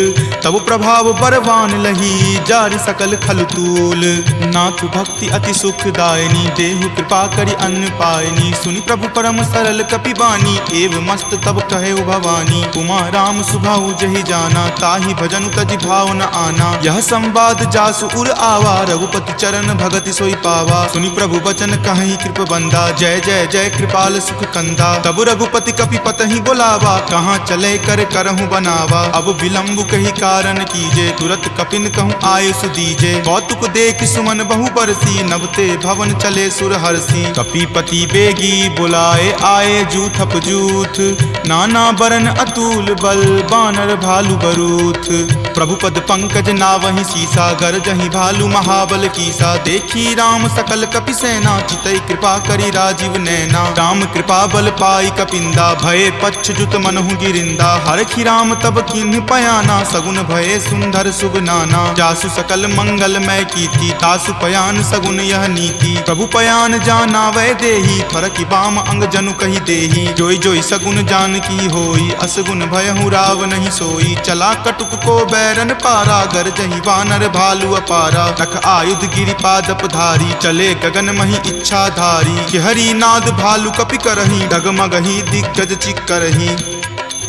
तब प्रभाव बरवान लही जारि सकल खल तूल। नाथ भक्ति अति सुखदायनी देहु कृपा करि अन्न पायनी। सुनि प्रभु परम सरल कपिबानी एव मस्त तब कहे भवानी। उमा राम सुभाऊ जहि जाना ताहि भजनु तजि भाव न आना। यह संवाद जासु उर आवा रघुपति चरण भगति सोई पावा। सुनि प्रभु वचन कहि कृप बंदा जय जय जय कृपाल सुख कंदा। तब रघुपति कपि पतहि बोलावा कहाँ चले कर करहु बनावा। अब विलंब कही कारण कीजे तुरत कपिन कहूँ आयुष दीजे। कौतुक देख सुमन बहु बरसी नवते भवन चले सुर हरसी। कपिपति बेगी बुलाए आए जूथप जूथ। नाना बरन अतुल बल बानर भालु बरूथ। प्रभु पद पंकज नावहि सीसा गरजहि भालु महाबल कीसा। देखी राम सकल कपि सेना चितई कृपा करि राजीव नैना। राम कृपा बल पाई कपिंदा भय पच्छ जुत मनहु गिरिंदा। हरखि राम तब किन्ह पयाना सगुन भय सुंदर शुभ नाना। जासु सकल मंगल मय कीर्ति तासु पयान सगुन यह नीति। प्रभु पयान जाना वै देही फरकि बाम अंग जनु कही देही। जोई जोई सगुन जान की होई असगुन भयहु राव नहीं सोई। चला कटुक को बैरन पारा गरजहि वानर भालु अपारा। तख आयुध गिरि पादप धारी चले गगन मही इच्छा धारी। कि हरि नाद भालु कपि करही डगमगही दिग्गज चिक्करही।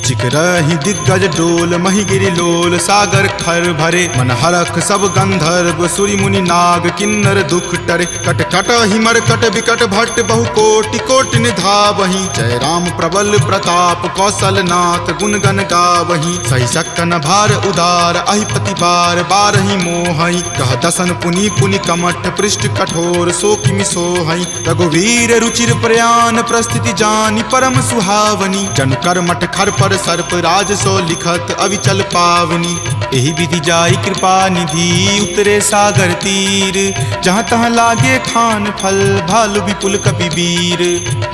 चिकरहि दिग्गज डोल मही गिरि लोल सागर खर भरे मन हरख सब गंधर्व सूरि मुनि नाग किन्नर दुख टरे कट कट हिमर कट विकट भट्ट बहु कोटि कोटि निधावहि जय राम प्रबल प्रताप कौशल नाथ गुण गण गावहि सही सक्कन भार उदार अहिपति बार बारहि मोहहि कह दसन पुनि पुनि कमठ पृष्ठ कठोर सो किमि सोहहि रघुवीर रुचिर प्रयान प्रस्थिति जानि परम सुहावनी जन कर मठ खर पर सर्प राज सो लिखत अविचल पावनी एहि विधि जाई कृपा निधि उतरे सागर तीर जहाँ तहाँ लागे खान फल भालु विपुल कपि वीर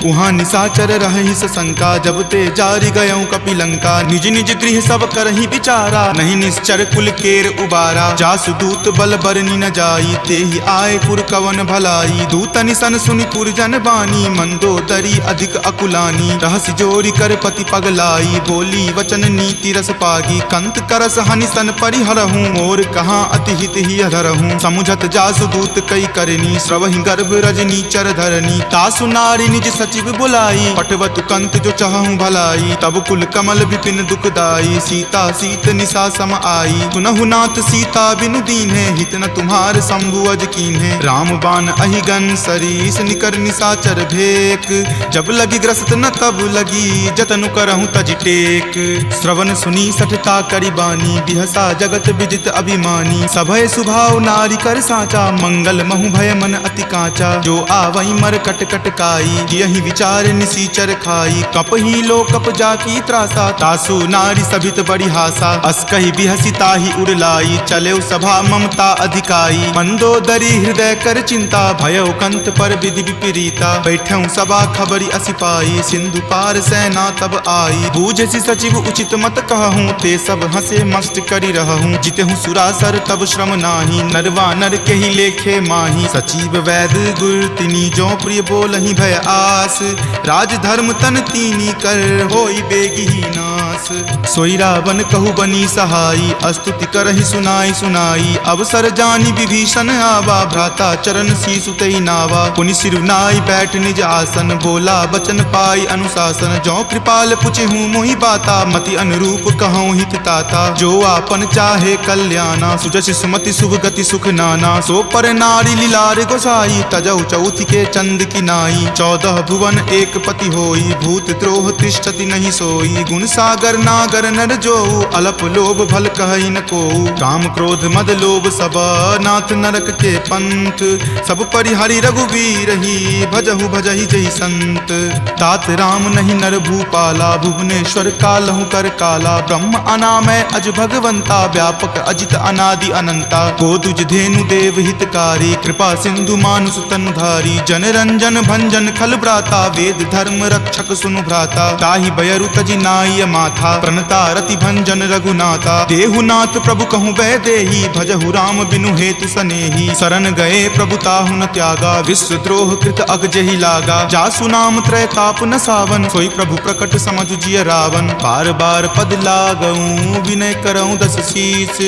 उहाँ निशाचर रहहि सशंका जब ते जारि गयऊँ कपि लंका निज निज गृह सब करहि विचारा नहीं निश्चर कुल केर उबारा जासु दूत बल बरनि न जाई तेहि आए पुर कवन भलाई दूतनि सन सुनि पुरजन बानी मंदोदरी अधिक अकुलानी रहसि जोरी कर पति पगलाई बोली वचन नीति रस पागी कंत करस हनि सन परिहरहूँ और कहाँ अति हित ही अधरहूँ समुझत जासु दूत कई करनी श्रवहि गर्भ रजनी चर धरनी तासु नारी निज सचिव बुलाई पटवतु कंत जो चहूँ भलाई तब कुल कमल विपिन दुखदाई सीता सीत निशा सम आई सुनहु नाथ सीता बिनु दीन्हे हित न तुम्हार शंभु अज कीन्हे राम बाण अहिगन सरीस निकर निशाचर भेक जब लगी ग्रस्त न तब लगी जतनु करहूँ तज टेक श्रवण सुनी सठता करि बानी बिहसा जगत विजित अभिमानी सभय सुभाव नारी कर साचा मंगल महु भय मन अति काचा जो आवई मर कट कट काई यही विचार निसीचर खाई कप ही लो कप जाकी त्रासा तासु नारी सभित बड़ी हासा अस्कहि बिहसी ताहि उड़लाई चले सभा ममता अधिकाई मंदोदरी हृदय कर चिंता भयउ कंत पर विधि विपरीता बैठऊँ सभा खबरी असिपाई सिंधु पार सेना तब आई बूझसी सचिव उचित मत कहूँ ते सब हंसे मस्त करी रहूँ जितेहूँ सुरासर तब श्रम नाही नरवा नर के ही लेखे माही सचिव वैद गुर तिनी जो प्रिय बोलहि भय आस राज धर्म तन तीनी कर होई बेगी ही नास सोई रावण कहु बनी सहाई अस्तुति करहि सुनाई सुनाई अवसर जानी विभीषण आवा भ्राता चरण शीसु तई नावा पुनि सिरुनाई बैठ निज आसन बोला बचन पाई अनुशासन जो कृपाल पुछहूँ मोहि बाता मति अनुरूप कहूँ हित ताता जो आपन चाहे कल्याणा सुजस सुमति शुभ गति सुख नाना सो पर नारी लीलार गोसाई तजौ चौथि के चंद की नाई 14 भुवन एक पति होई भूत द्रोह तिष्ठति नहीं सोई गुण सागर नागर नर जो अलप लोभ भल कहई न को काम क्रोध मद लोभ सब नाथ नरक के पंथ सब परिहरि रघुवीर ही भजहु भजहि जहि संत तात राम नहीं नर भूपाला भुवनेश्वर कालहु कर काला ब्रह्म अनामय अज भगवंता व्यापक अजित अनादि अनंता गोदुज धेनु देव हितकारी कृपा सिंधु मानुष तनुधारी जन रंजन भंजन खल भ्राता वेद धर्म रक्षक सुनु भ्राता ताहि बयरु तजि नाय माथा प्रणता रति भंजन रघुनाथा देहुनाथ प्रभु कहूँ वै देही भजहु राम बिनु हेतु सनेही शरण गए प्रभु ताहु न त्यागा विश्व द्रोह कृत अग जहि लागा जासु नाम त्रय ताप न सावन सोई प्रभु प्रकट समझु जिय रावण बार बार पद लागऊं विनय करऊं दस शीस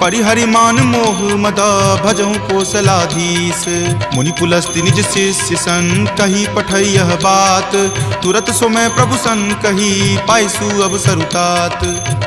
परिहरि मान मोह मद भजऊं कोसलाधीश मुनि पुलस्ति निज शिष्य सन कही पठई यह बात तुरत सो मैं प्रभु सन कही पाइसु अवसर तात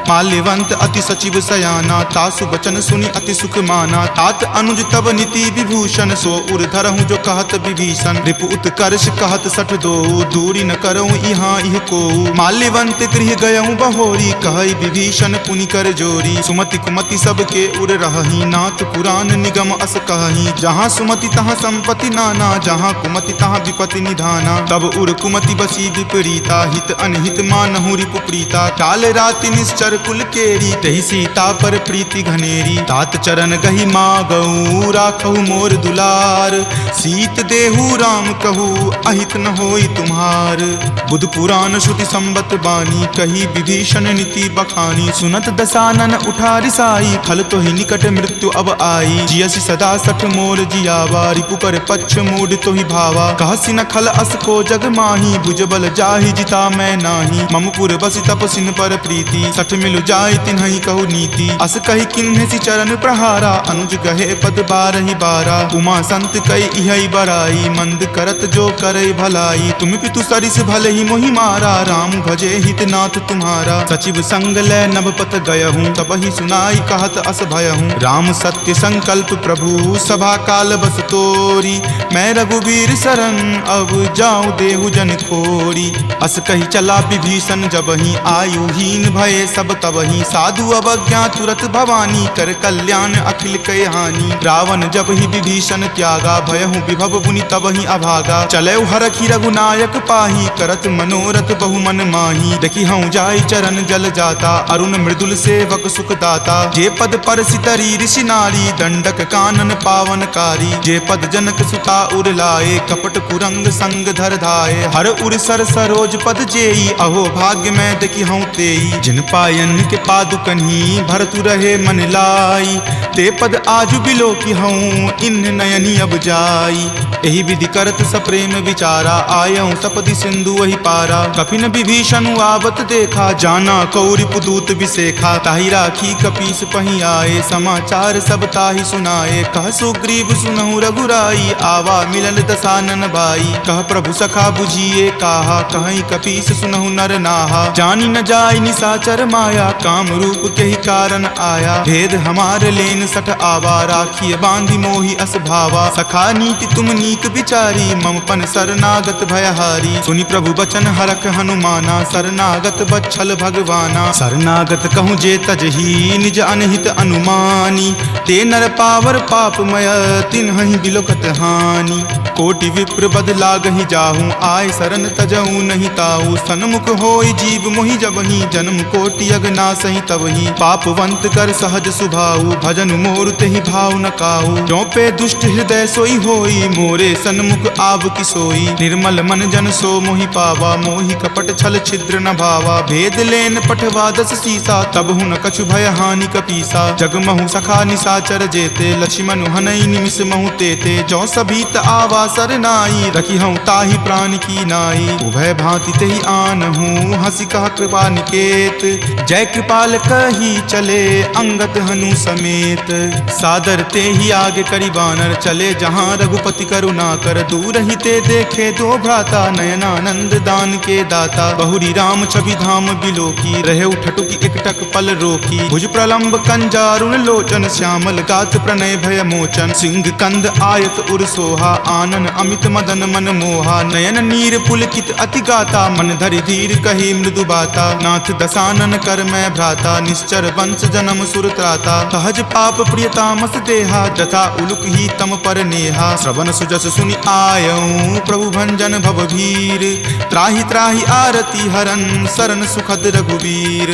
माल्यवंत अति सचिव सयाना तासु बचन सुनि अति सुख माना तात अनुज तब नीति विभूषण सो उर धरहूँ जो कहत विभीषण रिपु उत्कर्ष कहत सठ दो दूरी न करऊँ यहाँ इह को माल्यवंत गृह गयऊँ बहोरी कहई विभीषण पुनि कर जोरी सुमति कुमति सबके उर रहही नाथ पुराण निगम अस कहही जहाँ सुमति तहाँ संपत्ति नाना जहाँ कुमति तहाँ विपत्ति निधाना तब उर कुमति बसी विपरीता हित अनहित मानहु रिपु प्रीता काल राति निश्चर कुल केरी तहि सीता पर प्रीति घनेरी तात चरण गही मागऊ राखहु मोर दुलार सीत देहु राम कहू अहित न होई तुम्हार बुध पुराण श्रुति संबत बानी कही विभीषण नीति बखानी सुनत दसानन उठा रिसाई खल तो ही निकट मृत्यु अब आई जियसि सदा सठ मोर जियावा रिपु कर पक्ष मूड तो ही भावा कहसि न खल अस को जग माही भुज बल जाहि जिता मैं नाही ममपुर बसि तप सिन जिन पर प्रीति, सठ मिलु जाय तिन्हि कहु नीति। अस कहि किन्हि चरण प्रहारा, अनुज गहे पद बारहि बारा। उमा संत कई इहै बराई, मंद करत जो करे भलाई। तुम पितु सरिस भले ही मोहि मारा, राम भजे हित नाथ तुम्हारा। सचिव संग लै नभपत गयहूँ, तब ही सुनाई कहत अस भयहूँ। राम सत्य संकल्प प्रभु, सभा काल बस तोरी। मैं रघुवीर शरण, अब जाऊँ देहु जन खोरी। अस कही चला विभीषण, जबहि आयुहीन भये सब तबहि। साधु अवज्ञा तुरत भवानी, कर कल्याण अखिल कय हानि। रावण जब ही विभीषण त्यागा, भयहु विभव पुनि तबहि अभागा। चलऊ हरखि रघुनायक पाही, करत मनोरथ बहु मन माही। देखि हऊँ जाय चरण जल जाता, अरुण मृदुल सेवक सुख दाता। जे पद परसि तरी ऋषि नारी, दंडक कानन पावनकारी। जे पद जनक सुता उर लाए, कपट कुरंग संग धर धाये। हर उर सर सरोज पद जेई, अहो भाग्य मैं देखि हूँ तेई। जिन पायन के पादुकन्ही, भरतु रहे मन लाई। ते पद आजु बिलो की हूँ, इन नयनी अब जाई। एहि विधि करत सप्रेम विचारा, आयऊँ सपदि सिंधु वही पारा। कपिन विभीषण आवत देखा, जाना कौरि पुदूत विसेखा। ताहि राखी कपीस पहि आए, समाचार सब ताहि सुनाए। कह सुग्रीव सुनहु रघुराई, आवा मिलन दसानन भाई। कह प्रभु सखा बुझिए काहा, कहीं कपीस सुनहु नर नाहा। जानी न जाय निसाचर माया, काम रूप के ही कारण आया। भेद हमार लेन सठ आवा, राखिय बांधि मोहि अस भावा। सखा नीति तुम नीक विचारी, मम पन शरणागत भयहारी। सुनि प्रभु बचन हरख हनुमाना, शरणागत बच्छल भगवाना। शरणागत कहूँ जे तजही, निज अनहित अनुमानी। ते नर पावर पापमय, तिन्हि बिलोकत हानि। कोटि विप्र बद लागहि जाहूँ, आय शरण तजहूँ नहीं ताहू। सन्मुख होय जीव मोहि जबहि, जन्म कोटि अगनासहि तबहि। पापवंत कर सहज सुभाऊ, भजन मोर तेहि भाव न काहू। जो पे दुष्ट हृदय सोई होई, मोरे सन्मुख आब की सोई। निर्मल मन जन सो मोहि पावा, मोहि कपट छल छिद्र न भावा। भेद लेन पठवा दस सीसा, तब हुन कछु भय हानि कपीसा। जगमहु सखा निसाचर जेते, लक्ष्मण हनई निमिष महु तेते। जो सभीत आवा सरनाई, रखी हूँ ताहि प्राण की नाई। उभय भांति तेहि आनहूँ, हंसी कह कृपा निकेत। जय कृपाल कही चले, अंगद हनु समेत। सादर ते ही आगे करी बानर, चले जहाँ रघुपति करुणा कर। दूर ही ते देखे दो भ्राता, नयनानंद दान के दाता। बहुरी राम छवि धाम बिलोकी, रहे उठटुकी एकटक पल रोकी। भुज प्रलंब कंजारुण लोचन, श्यामल गात प्रणय भय मोचन। सिंह कंद आयत उर सोहा, आनन अमित मदन मन मोहा। नयन नीर पुलकित अति गाता, मन धरि धीर कही मृदु बाता। नाथ दसानन कर मैं भ्राता, निश्चर वंश जन्म सुर त्राता। सहज पाप प्रियतामस देहा, जथा उलुक ही तम पर नेहा। श्रवण सुजस सुनि आयऊँ, प्रभु भंजन भव भीर। त्राहि त्राहि आरती हरन, शरण सुखद रघुवीर।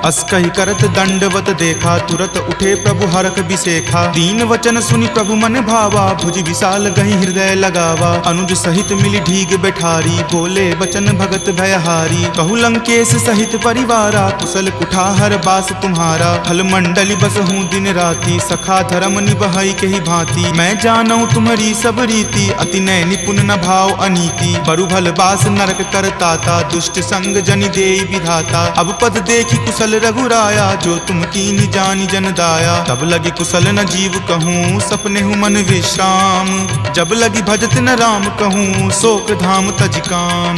अस कहि करत दंडवत देखा, तुरत उठे प्रभु हरख बिसेखा। दीन वचन सुनि प्रभु मन भावा, भुज विशाल गहि हृदय लगावा। अनुज सहित मिली ढीग बैठारी, बोले बचन भगत भयहारी। कहु लंकेश सहित परिवारा, कुशल कुठार बास तुम्हारा। फल मंडली बस हूँ दिन राति, सखा धर्म निबहई के ही भांति। मैं जानऊ तुम्हारी सब रीति, अति नय निपुण न भाव अनीति। बरु भल बास नरक करताता, दुष्ट संग जनि देई विधाता। अब पद देखी कुशल रघुराया, जो तुम कीनी जानी जन दाया। तब लगी कुशल न जीव कहूँ, सपने हूँ मन विश्राम। जब लगी भजत न राम कहूँ, शोक धाम तज काम।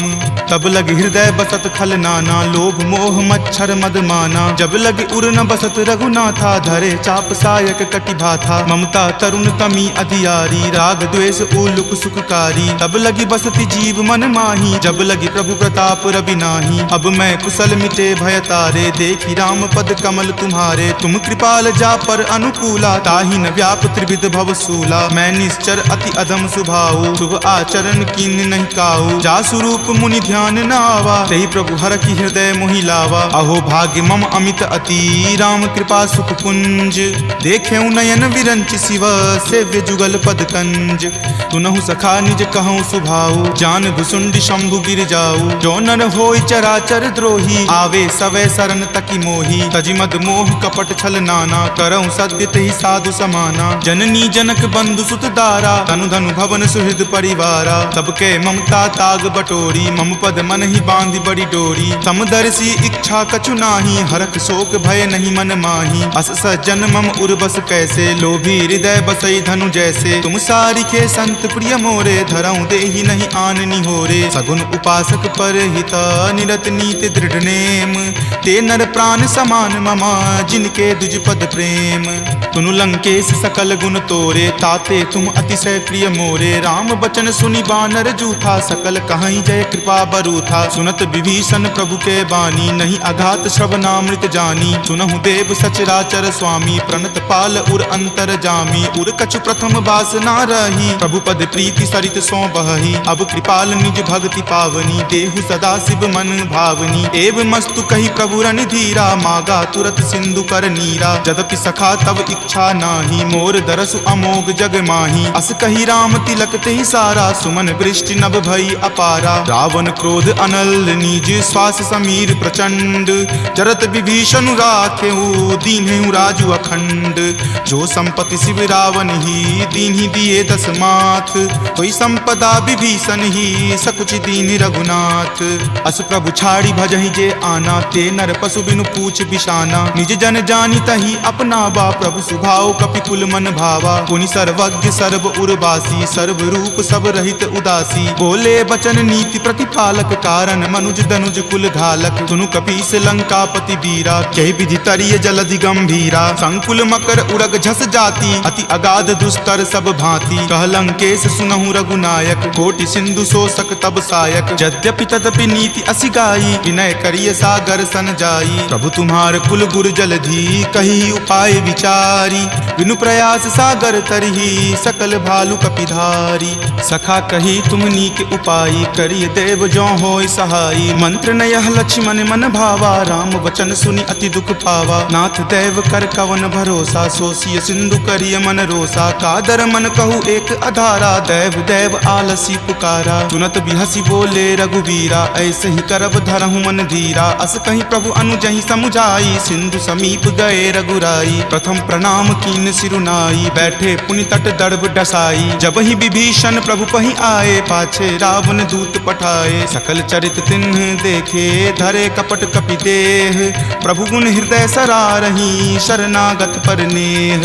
तब लगी हृदय बसत खल नाना, लोभ मोह मच्छर मद माना। जब लगी उर न बसत रघुनाथा, धरे चाप सायक कटि भाथा। ममता तरुण तमी अधियारी, राग द्वेष उलुक सुखकारी। तब लगी बसती जीव मन माही, जब लगी प्रभु प्रताप रवि नाही। अब मैं कुशल मिटे भय तारे, देखी राम पद कमल तुम्हारे। तुम कृपाल जा पर अनुकूला, ताहि न व्याप त्रिविध भव सूला। मैं निश्चर अति अधम सुभाऊ, शुभ आचरण कीन नहीं काऊ। जा स्वरूप मुनि ध्यान न आवा, तेहि प्रभु हर की हृदय मोहि लावा। अहो भाग्य मम अमित अति, राम कृपा सुख कुंज। देखेऊ नयन विरंच शिव, सेव्य जुगल पद कंज। तुनहु सखा निज कहूँ सुभाऊ, जान भुसुंड शंभु गिर जाऊ। जो नर होय चराचर द्रोही, आवे सवै शरण तकी मोही। तजि मद मोह कपट छल नाना, करऊँ सत्य तेहि साधु समाना। जननी जनक बंधु सुत दारा, तनु धनु भवन सुहृद परिवारा। सबके ममता ताग बटोरी, मम पद मन ही बांधि बड़ी डोरी। समदर तुलसी इच्छा कछु नाही, हरख शोक भय नहीं मन माही। अस सज्जन मम उर्बस कैसे, लोभी हृदय बसई धनु जैसे। तुम सारिखे संत प्रिय मोरे, धरऊं देहि नहीं आन निहोरे। सगुन उपासक पर हिता, निरत नीति दृढ़ नेम। ते नर प्राण समान ममा, जिनके दुज पद प्रेम। तुनु लंकेश सकल गुण तोरे, ताते तुम अतिशय प्रिय मोरे। राम बचन सुनि बानर जूथा, सकल कहीं जय कृपा बरूथा। सुनत विभीषण प्रभु के बानी, नहीं अघात श्रवणामृत जानी। सुनहु देव सचराचर स्वामी, प्रणत पाल उर अंतर जामी। उर कछु प्रथम बास ना रही, प्रभु पद प्रीति सरित सो बहही। अब कृपाल निज भक्ति पावनी, देहु सदा शिव मन भावनी। एव मस्तु कही प्रभु रन धीरा, मागा तुरत सिंधु कर नीरा। जदपि सखा तब इच्छा नाही, मोर दरसु अमोघ जग माही। अस कही राम तिलक तेहि सारा, सुमन वृष्टि नभ भई अपारा। रावण क्रोध अनल निज, श्वास समीर प्रचंड। जरत विभीषण राखेहु, दीन्हेहु राजु अखंड। जो संपत्ति शिव रावण ही, दीन्हि दिए दस माथ। कोई संपदा विभीषण ही, सकुच दीन्हि रघुनाथ। अस प्रभु छाड़ी भजहि जे आना, ते नर पशु बिनु पूछ बिशाना। निज जन जानि तहि अपनावा, प्रभु सुभाव कपिकुल मन भावा। पुनि सर्वज्ञ सर्व उर्वासी, सर्व रूप सब रहित उदासी। बोले बचन नीति प्रतिपालक, कारण मनुज दनुज कुल घालक। सुनु कपीस लंकापति वीरा, कहि विधि तरिय जलधि गंभीरा। संकुल मकर उरग झस जाति, अति अगाध दुस्तर सब भांति। कह लंकेश सुनहु रघुनायक, कोटि सिंधु शोषक तब सायक। यद्यपि तदपि नीति असि गाई, विनय करिय सागर सन जाई। प्रभु तुम्हार कुल गुर जलधि, कही उपाय विचारी। बिनु प्रयास सागर तरही, सकल भालु कपिधारी। सखा कही तुम नीक उपाई, करिय देव जो होय सहाई। मंत्र नयह लक्ष्मण मन भावा, राम वचन सुनि अति दुख पावा। नाथ दैव कर कवन भरोसा, सोसिय सिंधु करिय मन रोसा। कादर मन कहु एक अधारा, दैव दैव आलसी पुकारा। सुनत बिहसी बोले रघुवीरा, ऐसे ही करब धरहु मन धीरा। अस कहीं प्रभु अनुजहि समुझाई, सिंधु समीप गए रघुराई। प्रथम प्रणाम कीन सिरुनाई, बैठे पुनि तट दर्भ डसाई। जब ही विभीषण प्रभु पहि आए, पाछे रावण दूत पठाए। सकल चरित तिन्ह देखे, धरे कपट कपि देह। प्रभु गुण हृदय सरारही, शरणागत पर नेह।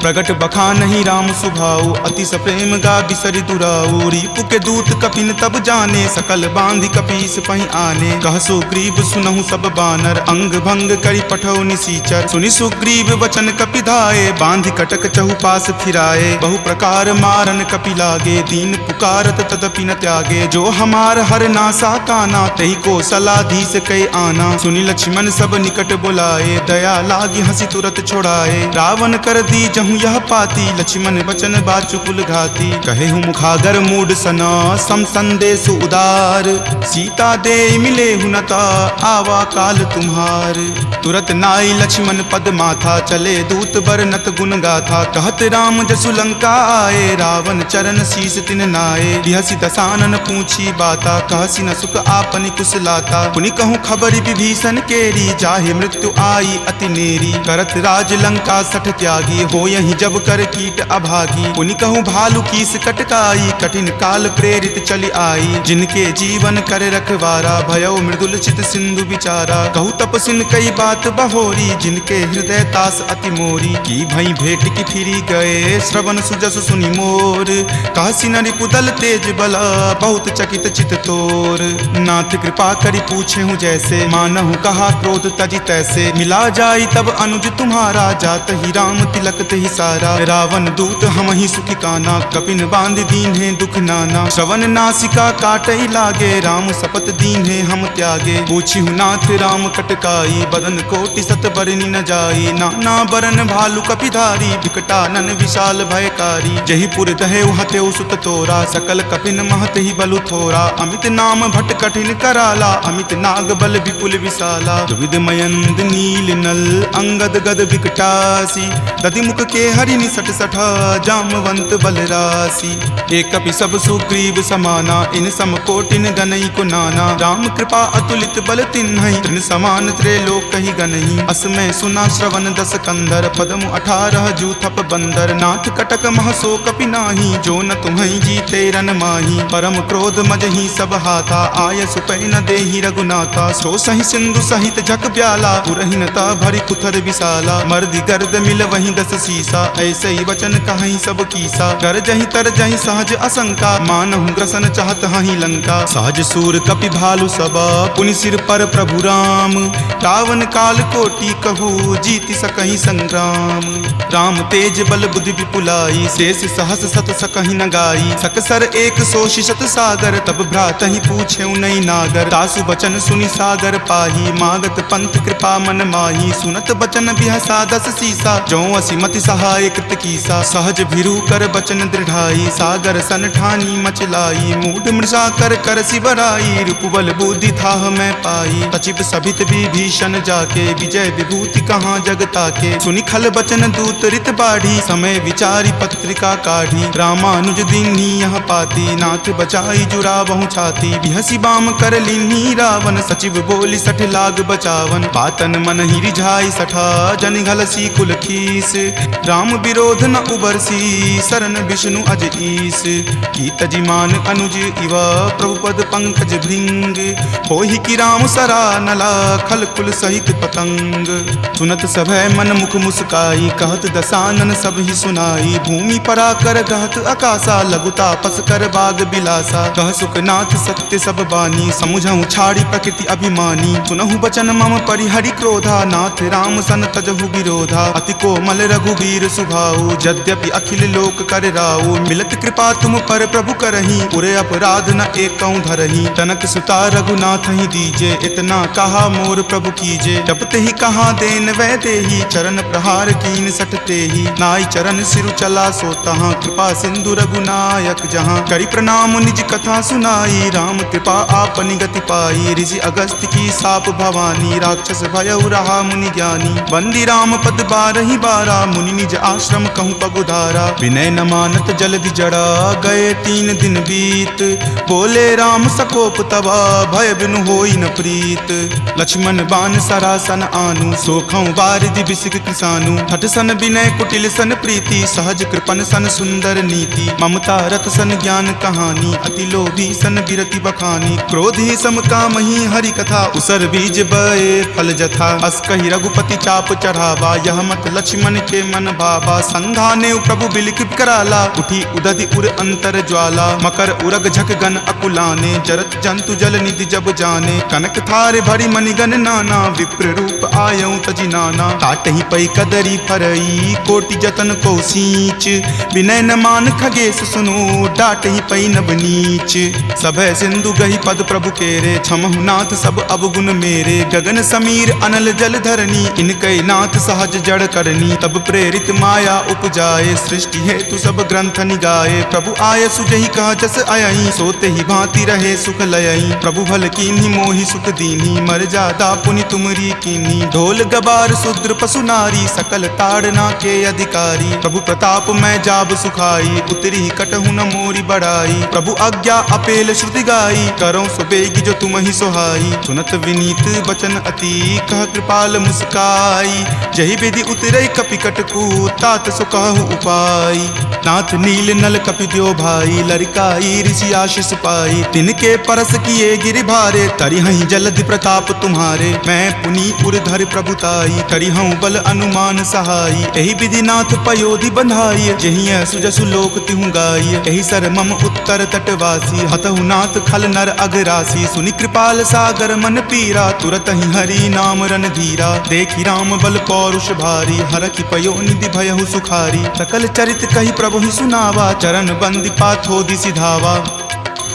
प्रगट बखानहि राम सुभाऊ, अति सप्रेम गा बिसरि दुराऊ। रिपु के दूत कपिन तब जाने, सकल बांधि कपीस पहि आने। कह सुग्रीव सुनहु सब बानर, अंग भंग करि पठौ निसीचर। सुनि सुग्रीव वचन कपि धाये, बांधि कटक चहुपास फिराए। बहु प्रकार मारन कपि लागे, दीन पुकारत तदपि न त्यागे। जो हमार हर नासा काना, तहि को सलाधीस कै आना। सुनि लक्ष्मण सब निकट बुलाए, दया लागी हंसी तुरत छोड़ाए। रावण कर दी जहु यह पाती, लक्ष्मण वचन बाचुकुल घाती। कहेहु मुखागर मूड सना, सम संदेश उदार। सीता दे मिले हुनता, आवा काल तुम्हार। तुरत नाई लक्ष्मण पद माथा, चले दूत बरनत गुण गाथा। कहत राम जसु लंका आए, रावण चरण शीस तिन नाये। बिहसी दसानन पूछी बाता, कहसी न सुख आपनि कुशलाता। पुनि कहूँ खबरि विभीषण केरी, जाहे मृत्यु आई अति नेरी। करत राज लंका सठ त्यागी, हो यही जब कर कीट अभागी। पुनि कहूँ भालु कीस कटकाई, कठिन काल प्रेरित चली आई। जिनके जीवन कर रखवारा, भयउ मृदुल चित सिंधु विचारा। कहूँ तपसिन कई बात बहोरी, जिनके हृदय तास अति मोरी। की भई भेंट की फिरी गए, श्रवण सुजस सुनि मोर। कहसी न रिपुदल तेज बला, बहुत चकित चित तोर। नाथ कृपा करि पूछे हूँ जैसे, मानहु कहा क्रोध तजि तैसे। मिला जाई तब अनुज तुम्हारा, जात ही राम तिलक तेहि सारा। रावण दूत हम ही सुखी काना, कपिन बांध दीन्हे दुख नाना। श्रवण नासिका काटई लागे, राम शपथ दीन्हे हम त्यागे। पूछी हूँ नाथ राम कटकाई, बदन कोटि सत बरनि न जाई। नाना बरन भालु कपिधारी, विकटानन विशाल भयकारी। जहि पुर दहेउ हतेउ सुत तोरा, सकल कपिन महत ही बलु थोरा। अमित नाम भट कठिन कराला, अमित नाग बल विपुल विशाला। दुविध मयंद नील नल, अंगद गद विकटासी। दधिमुख के हरि निसट सठा, जामवंत बलरासी। एक कपि सब सुग्रीव समाना, इन सम कोटिन गनई को नाना। राम कृपा अतुलित बल तिन्हई, तृण समान त्रैलोक कहि गनहि। असमय सुना श्रवण दस कंधर, पदम 18 जूथप बंदर। नाथ कटक महसो कपि नाही, जो न तुम्हई जीते रन माही। परम क्रोध मजहि सब हाथा, आय सुपै न देहि रघुनाथा। सो सही सिंधु सहित जग ब्याला पुरहीनता भरी कुथर विशाला मर्द गर्द मिल वहीं 10 सीसा ऐसे ही वचन कहीं सब कीसा कर जही तर जही सहज असंका मानहु ग्रसन चाहत हही लंका सहज सूर कपि भालु सबा पुनि सिर पर प्रभु राम रावण काल कोटि कहू जीति सकहि संग्राम राम तेज बल बुद्धि विपुलाई शेष सहस सत सकहि न गाई सकसर एक सो शिशत सागर तब भ्रात ही पूछे नई नागर तासु बचन सुनि सागर पाही मागत पंथ कृपा मन माही सुनत बचन बिहसा 10 सीसा जो असिमति सहाय कृत कीसा सहज भिरू कर बचन दृढ़ाई सागर सन ठानी मचलाई मूढ़ मृषा कर कर सिबराई रूपबल बुद्धि थाह मैं पाई सचिव सभित विभीषण जाके विजय विभूति कहाँ जगता के सुनि खल बचन दूत रित बाढ़ी समय विचारी पत्रिका काढ़ी रामानुज दीन्ही यह पाती नाथ बचाई जुड़ा बहु छाती बिहसी बाम कर लीन्ही रावण सचिव बोली 60 लाग बचावन बातन मन ही रिझाई 60 जन घलसी कुल खीस राम विरोध न उबरसी शरण विष्णु अज ईस की तजिमान अनुज इव प्रभुपद पंकज भृंग होहि की राम सरा नला खल कुल सहित पतंग सुनत सभय मन मुख मुस्काई कहत दसानन सब ही सुनाई भूमि परा कर कहत आकाशा लघुता पस कर बाग बिलासा कह सुखनाथ सत्य सब बानी समुझहु छाड़ी प्रकृति अभिमानी सुनहु बचन मम परिहरि क्रोधा नाथ राम सन तजहु विरोधा अति कोमल रघुबीर सुभाऊ यद्यपि अखिल लोक कर राऊ मिलत कृपा तुम पर प्रभु करही उरे अपराध न एकौ धरही तनक सुता रघुनाथ ही दीजे इतना कहा मोर प्रभु कीजे जपते ही कहा देन वै देही चरण प्रहार कीन सटते ही नाई चरण सिरु चला सो तहाँ कृपा सिंधु रघुनायक जहाँ करी प्रणाम निज कथा सुनाई राम कृपा आपनि गति पाई ऋषि अगस्त्य की साप भवानी राक्षस भयउ रहा मुनि ज्ञानी बंदी राम पद 12 बारा मुनि निज आश्रम कहूँ पगुधारा विनय न मानत जल्द जड़ा गए 3 दिन बीत बोले राम सकोप तबा भय बिनु होई न प्रीत लक्ष्मण बान सरासन आनु सोखौ बारिधि बिसिक किसानु हठ सन विनय कुटिल सन प्रीति सहज कृपन सन सुंदर नीति ममता रत सन ज्ञान कहानी अति लोभी सन बिरति बखानी क्रोधी सम कामहि हरि कथा उसर बीज बए फल जथा अस कहि रघुपति चाप चढ़ावा यह मत लक्ष्मण के मन भावा संघाने प्रभु बिलिख कराला उठी उदधि उर अंतर ज्वाला मकर उरग झक गन अकुलाने जरत जंतु जल निधि जब जाने कनक थारे भरी मणिगन नाना विप्र रूप आयऊ तजि नाना काटहि पै कदरी फरई कोटि जतन को सींच विनय न मान खगेश सुनो डाटहि पै नब नीच सभय सिंधु गही पद प्रभु केरे क्षमहु नाथ सब अवगुण मेरे गगन समीर अनल जल धरनी इनकै नाथ सहज जड़ करनी तब प्रेरित माया उपजाए सृष्टि हेतु सब ग्रंथ निगाए प्रभु आय सुजहि कहा जस अयहि सोते ही भांति रहे सुख लयहि प्रभु भल कीन्ही मोहि सुख दीन्ही मर जादा पुनि तुमरी कीन्ही ढोल गबार शूद्र पशु नारी सकल ताड़ना के अधिकारी प्रभु प्रताप मैं जाब सुखाई उतरी कटहु न मोरी बढ़ाई प्रभु आज्ञा अपेल श्रुति गाई करो सुबेगी जो तुम ही सोहाई सुनत विनीत बचन अति कह कृपाल मुस्काई जही विधि उतरई कपि कटकू तात सो कहु उपाय नाथ नील नल कपि द्यो भाई लरिकाई ऋषि आशीष पाई तिनके परस किए गिरि भारे तरिहहि जलधि प्रताप तुम्हारे मैं पुनि उर धर प्रभुताई करिहऊँ बल अनुमान सहाई एहि विधि नाथ पयोधि बंधाई जहिय सुजसु लोक तिहु गाई एहि सर मम उत्तर तटवासी हतहु नाथ खल नर अगरासी सुनि कृपाल सागर मन पीरा तुरत ही हरि नाम रन धीरा देखी राम बल पौरुष भारी हरखि पयो निधि भयहु सुखारी सकल चरित कही प्रभु ही सुनावा चरण बंदी पाथोधि सिधावा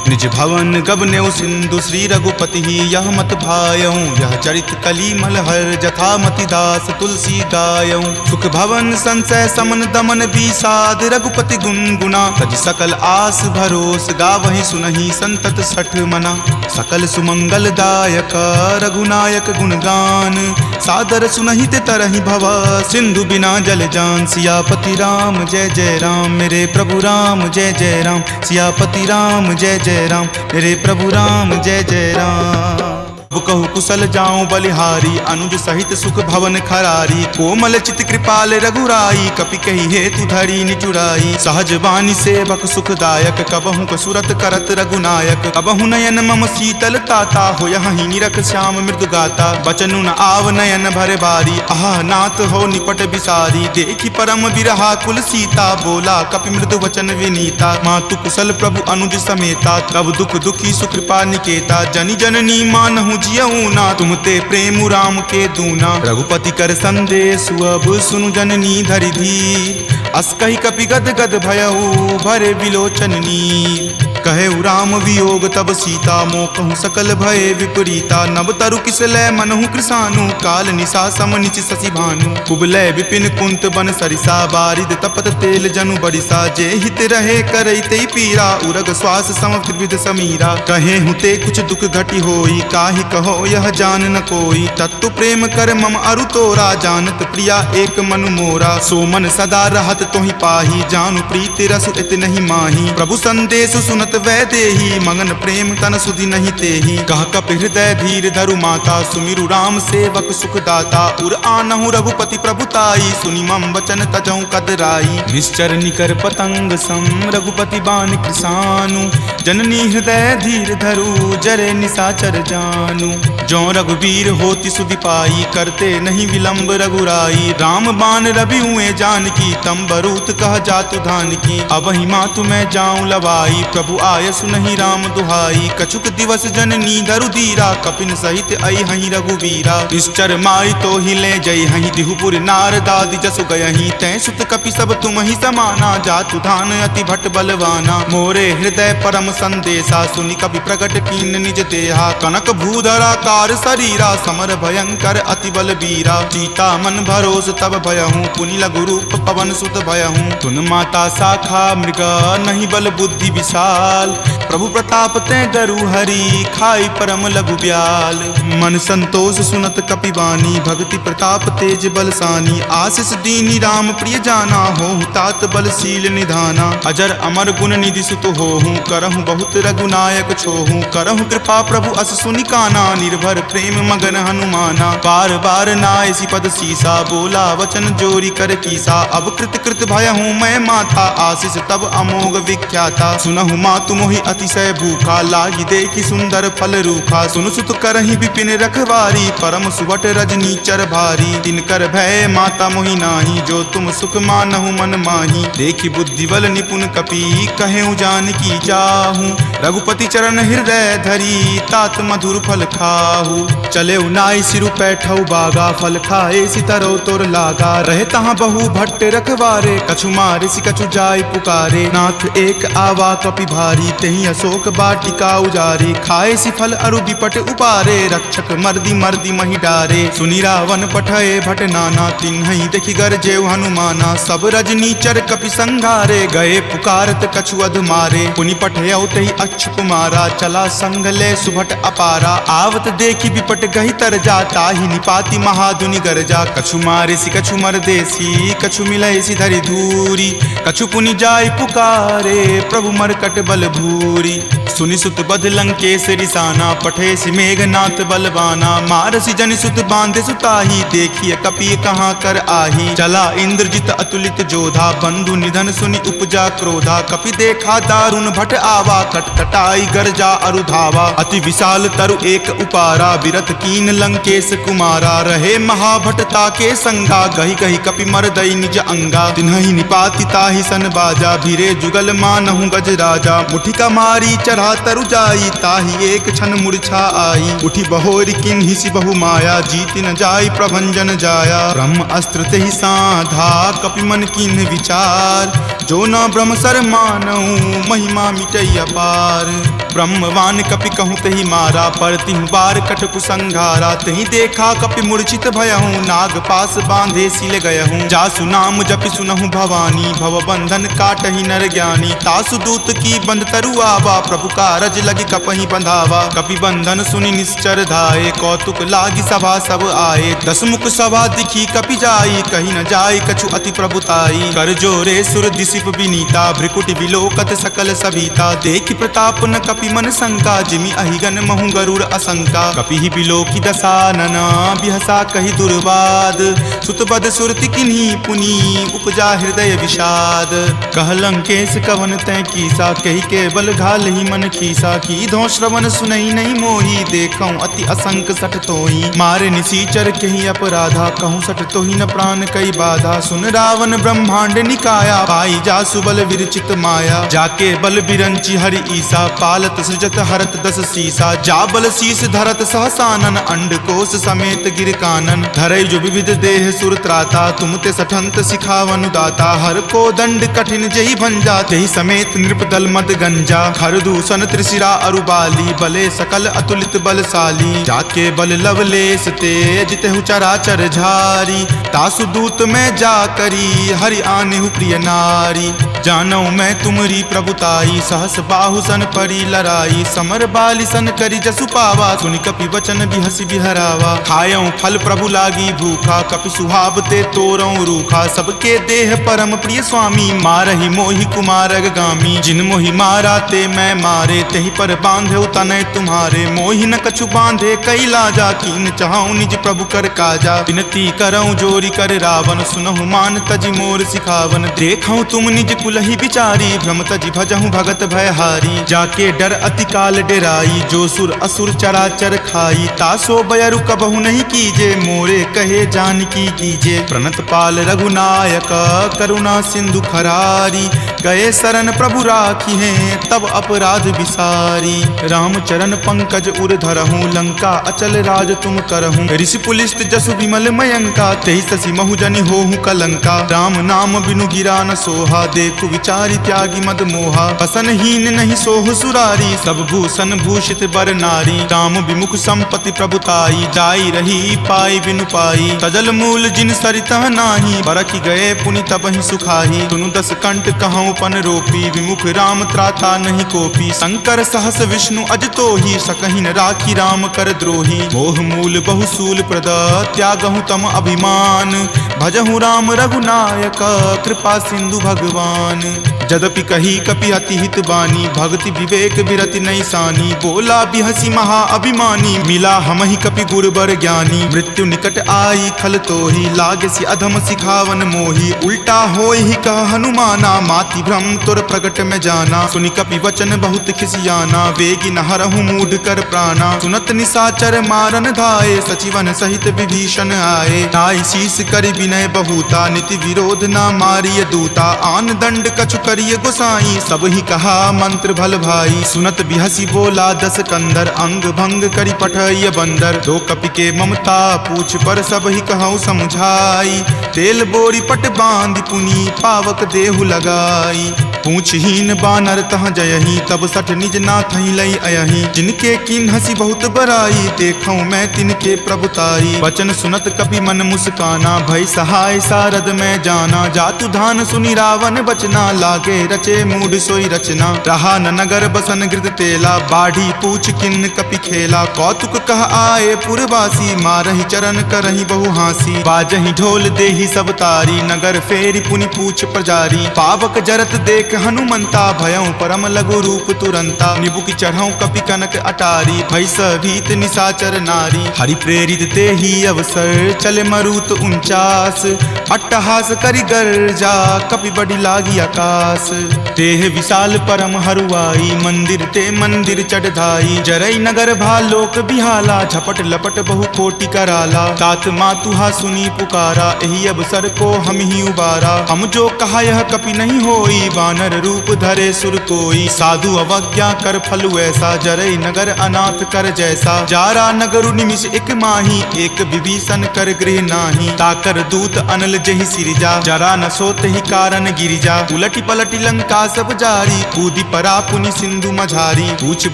निज भवन गबनेउ सिंधु श्री रघुपति ही यह मत भायऊँ यह चरित कली मलहर जथा मति दास तुलसी गायऊँ सुख भवन संशय समन दमन विषाद रघुपति गुनगुना तज सकल आस भरोस गावहि सुनहि संतत 60 मना सकल सुमंगल दायक रघुनायक गुणगान सादर सुनहि ते तरहि भव सिंधु बिना जल जान सियापति राम जय जय राम मेरे प्रभु राम जय जय राम सियापति राम जय जय राम मेरे प्रभु राम जय जय राम। अब कहु कुशल जाऊं बलिहारी, अनुज सहित सुख भवन खरारी। कोमल चित कृपाल रघुराई, कपि कही हेतु धरी निचुराई। सहज वाणी सेवक सुखदायक, कबहु कसुरत करत रघुनायक। कबहु नयन मम शीतल ताता, होयहि निरख श्याम मृदु गाता। बचनु न आव नयन भर बारी, आह नाथ हो निपट बिसारी। देखि परम बिरहा कुल सीता, बोला कपि मृदु वचन विनीता। मातु कुशल प्रभु अनुज समेता, तब दुख दुखी सुकृपा निकेता। जनि जननी मानहु जियऊ ना, तुम ते प्रेम राम के दूना। रघुपति कर संदेश अब सुनु जननी धरि धीर। अस कहि कपि गद गद भयऊ, भरे विलोचन नीर। कहे राम वियोग तब सीता, मोकहु सकल भय विपरीता। नभ तरु किसलय मनहु कृसानु, काल निशा सम निचि शशि भानु। कुबलय विपिन कुंत बन सरिसा, बारिद तपत तेल जनु बरिसा। जे हित रहे करैते पीरा, उरग श्वास सम त्रिविध समीरा। कहे हुते कुछ दुख घटी होई, काहि कहो यह जान न कोई। तत्तु प्रेम कर मम अरु तोरा, जानत प्रिया एक मनु मोरा। सो मन सदा रहत तोहि पाही, जानु प्रीति रसु इत नहीं माही। प्रभु संदेश सुनत वै देही, मगन प्रेम तन सुधि नहीं तेही। कह कपि हृदय धीर धरु माता, सुमिरु राम सेवक सुख दाता। उर आनहु रघुपति प्रभुताई, सुनि मम वचन तजौ कदराई। निश्चर निकर पतंग सम, रघुपति बान कृसानु। जननी हृदय धीर धरु, जरे निशाचर जानु। जो रघुवीर होति सुधि पाई, करते नहीं विलंब रघुराई। राम बान रवि हुए जानकी, तम बरूत कह जातु धान की। अब ही मातु मैं जाऊं लवाई, प्रभु आय सुनहि राम दुहाई। कछुक दिवस जननी धरु धीरा, कपिन सहित आई हहि रघुवीरा। निश्चर माई तो ही ले जई हहि, दिहुपुर नारदादि जसु गयहि। तै सुत कपि सब तुम ही समाना, जातु धान अति भट बलवाना। मोरे हृदय परम संदेशा, सुनि कपि प्रगट कीन निज देहा। कनक भूधरा कार शरीरा, समर भयंकर अति बल बीरा। सीता मन भरोस तब भयहूँ, पुनि लघु रूप पवन सुत भयहूँ। तुन माता शाखा मृग, नहीं बल बुद्धि विशाल। प्रभु प्रताप ते गरु हरि, खाई परम लघु ब्याल। मन संतोष सुनत कपि वाणी, भक्ति प्रताप तेज बलसानी। आशीष दीनी राम प्रिय जाना, होहु तात बलशील निधाना। अजर अमर गुण निधि सुत होहूँ, करहु बहुत रघुनायक छोहूँ। करहु कृपा प्रभु अस सुनि काना, निर्भर प्रेम मगन हनुमाना। बार बार नायसी पद सीसा, बोला वचन जोरी कर कीसा। अब कृत कृत भयहूँ मैं माता, आशीष तब अमोघ विख्याता। सुनहु मातु मोहि अतिशय भूखा, लागी देखी सुंदर फल रूखा। सुनु सुत करहि विपिन रखवारी, परम सुबट रजनी चर भारी। तिनकर भय माता मोहि नाही, जो तुम सुख मानहु मन माही। देखी बुद्धि बल निपुण कपि, कहेउ जानकी जाहू। रघुपति चरण हृदय धरी, तात मधुर फल खाहू। चले नाई सिरु पैठऊ बागा, फल खाए सितरो तोर लागा। रहे तहाँ बहु भट्ट रखवारे, कछु मारे सि कछु जाय पुकारे। नाथ एक आवा कपि भारी, तेहि अशोक बाटिका उजारी। खाए सि फल अरु विपट उपारे, रक्षक मर्दी मर्दी महि डारे। सुनि रावण पठये भट नाना, तिन्हि देखि गरजेउ हनुमाना। सब रजनी चर कपि संघारे, गए पुकारत कछु अध मारे। पुनि पठयउ तेहि अच्छ कुमारा, चला संग ले सुभट अपारा। आवत देखि विपट गहि तर जा, ताहि निपाति महाधुनि गरजा। कछु मारे सि कछु मरदेसी, कछु मिलय सि धरि धूरी। कछु पुनि जाय पुकारे, प्रभु मरकट बल भूरी। सुनि सुत बध लंकेश रिसाना, पठे सि मेघनाथ बलवाना। मारसि जनि सुत बांधे सुताही, देखिए कपि कहाँ कर आही। चला इंद्रजित अतुलित जोधा, बंधु निधन सुनि उपजा क्रोधा। कपि देखा दारुण भट आवा, कटकटाई गरजा अरु धावा। अति विशाल तरु एक उपारा, बिरथ कीन लंकेश कुमारा। रहे महाभटता के संगा, गहि गहि कपि मरदई निज अंगा। तिन्हि निपाति ताहि सन बाजा, भीरे जुगल मानहु गज राजा। मुठिका मारी चढ़ा तरु जाई, ताहि एक क्षण मूर्छा आई। उठी बहोरी किन्हि सि बहु माया, जीत न जाई प्रभंजन जाया। ब्रह्म अस्त्र तेहि साधा, कपि मन किन्ह विचार। जो न ब्रह्म सर मानहु, महिमा मिटई अपार। ब्रह्मवान कपि कहूँ तेहि मारा, परतिहु बार कटकु संघारा। तेहि देखा कपि मूर्छित भयहूँ, नाग पास बांधे सिल गयहूँ। जासु नाम जपि सुनहु भवानी, भव बंधन काटहि नर ज्ञानी। तासु दूत की बंध तरु आवा, प्रभु कारज लगी कपहि बंधावा। कपि बंधन सुनि निश्चर धाये, कौतुक लागी सभा सब आए। दस मुख सभा दिखी कपि जाई, कही न जाई कछु अति प्रभुताई। कर जोरे सुर दिसिप विनीता, भ्रिकुटि विलोकत सकल सभीता। देखि प्रताप न कपि कपि मन शंका जिमि अहिगन महु गरुड़ असंका कपि ही बिलो की दसानना बिहसा कही दुर्वाद सुतबद सुरति किन्ही पुनी उपजा हृदय विषाद कह लंकेश कवन तै कीसा कही केवल घाल ही मन खीसा की धो श्रवण सुनई नहीं मोही देखऊं अति असंक सठ तोही मारे निसीचर कही अपराधा कहूँ सठ तोही न प्राण कई बाधा सुन रावण ब्रह्मांड निकाया पाई जा सुबल विरचित माया जाके बल बिरंची हरि ईसा पालत सृजत हरत दस सीसा जा बल शीस धरत सहसानन अंड कोश समेत गिर कानन धरई जो विविध देह सुर त्राता तुम ते सठंत सिखावनु दाता हर को दंड कठिन जही भंजा तेहि समेत नृप दल मद गंजा खर दूषण त्रिशिरा अरुबाली बले सकल अतुलित बलशाली जाके बल लवलेस तेज तेहु चराचर झारी तासु दूत में जा करी हरि आनेहु प्रिय नारी जानौ मैं तुमरी प्रभुताई सहस बाहु सन परी लराई समर बाली सन करी जसु पावा सुनि कपि वचन बिहसी बिहरावा खायऊं फल प्रभु लागी भूखा कपि सुहाव ते तोरऊं रूखा सबके देह परम प्रिय स्वामी मारहि मोहि कुमारग गामी जिन मोहि मारा ते मैं मारे तेहि पर बांधे तनय तुम्हारे मोहि न कछु बांधे कई लाजा कीन चाहूं निज प्रभु कर काजा विनती करऊं जोरी कर रावण सुनहु मान तजि मोर सिखावन देखऊं तुम निज कुलहि बिचारी भ्रम तजि भजहु भगत भयहारी जाके डर अति काल डेराई जो सुर असुर चराचर खाई तासो बयरु कबहु नहीं कीजे मोरे कहे जानकी कीजे प्रणत पाल रघुनायक करुणा सिंधु खरारी गए शरण प्रभु राखी हैं तब अपराध विसारी राम चरण पंकज उर धरहूं लंका अचल राज तुम करहूं ऋषि पुलिस्त जसु विमल मयंका तेहि ससी महु जनि होहु कलंका राम नाम बिनु गिरा न सोहा देखु विचारी त्यागी मद मोहा बसन हीन नहीं सोह सुरारी सब भूषण भूषित बर नारी राम विमुख संपत्ति प्रभुताई जाई रही पाई बिनु पाई तजल मूल जिन सरिता नाही बरखि गए पुनि तबहि सुखाही सुनु दस कंठ कहूं पन रोपी विमुख राम त्राता नहीं कोपी शंकर सहस विष्णु अज तो ही सकहि न राखी राम कर द्रोही मोह मूल बहुसूल प्रद त्यागहु तम अभिमान भजहु राम रघुनायक कृपा सिंधु भगवान जदपि कही कपि अति हित बानी भक्ति विवेक विरति नहीं सानी बोला बिहसी महा अभिमानी मिला हमहि कपि गुरबर ज्ञानी मृत्यु निकट आई खल तोहि लागे सि अधम सिखावन मोही उल्टा होय ही कह हनुमाना माति भ्रम तुर प्रगट में जाना सुनि कपि वचन बहुत खिसियाना वेगी न हरहु मूढ़ कर प्राणा सुनत निसाचर मारन धाये सचिवन सहित विभीषण आए ताई शीस करि विनय बहुता नीति विरोध ना मारिय दूता आन दंड कछु करिय गोसाई सब ही कहा मंत्र भल भाई सुनत बिहसी बोला दस कंदर अंग भंग करि पठय बंदर दो कपि के ममता पूछ पर सब ही कहूँ समझाई तेल बोरी पट बांध पुनी पावक देहु लगाई पूछहीन बानर तह जयही तब सठ निज नाथ लई अयही जिनके किन हसी बहुत बराई देखूं मैं तिनके प्रभुताई वचन सुनत कपि मन मुस्काना भय सहाय सारद में जाना जातु धान सुनि रावण बचना लागे रचे मूढ़ सोई रचना रहा न नगर बसन गिरद तेला बाढ़ी पूछ किन्न कपि खेला कौतुक कह आए पुरवासी मारहि चरण करहि बहु हासी बाजहि ढोल देहि सब तारी नगर फेरी पुनि पूछ प्रजारी पावक जरत देख हनुमंता भयं परम लघु रूप तुरंता निबुक चढ़ऊ कपि कनक अटारी भय भीत निसाचर नारी हरि प्रेरित ते ही अवसर चले मरुत 49 अट्टहास करि गर्जा कपि बड़ी लागी आकाश तेह विशाल परम हरुआई मंदिर ते मंदिर चढ़ाई जरई नगर भालोक बिहाला झपट लपट बहु कोटि कराला तात मातुहा सुनी पुकारा एही अवसर को हम ही उबारा हम जो कहा यह कपि नहीं होई वानर रूप धरे सुर कोई साधु अवज्ञा कर फल ऐसा जरई नगर अनाथ कर जैसा जारा नगरु निमिष एक माही एक विभीषण कर गृह नाही ताकर दूत अनल जहि सिरिजा जरा न सोत ही कारण गिरिजा उलटी पलटी लंका सब जारी कूदी परा पुनि सिंधु मझारी पूछ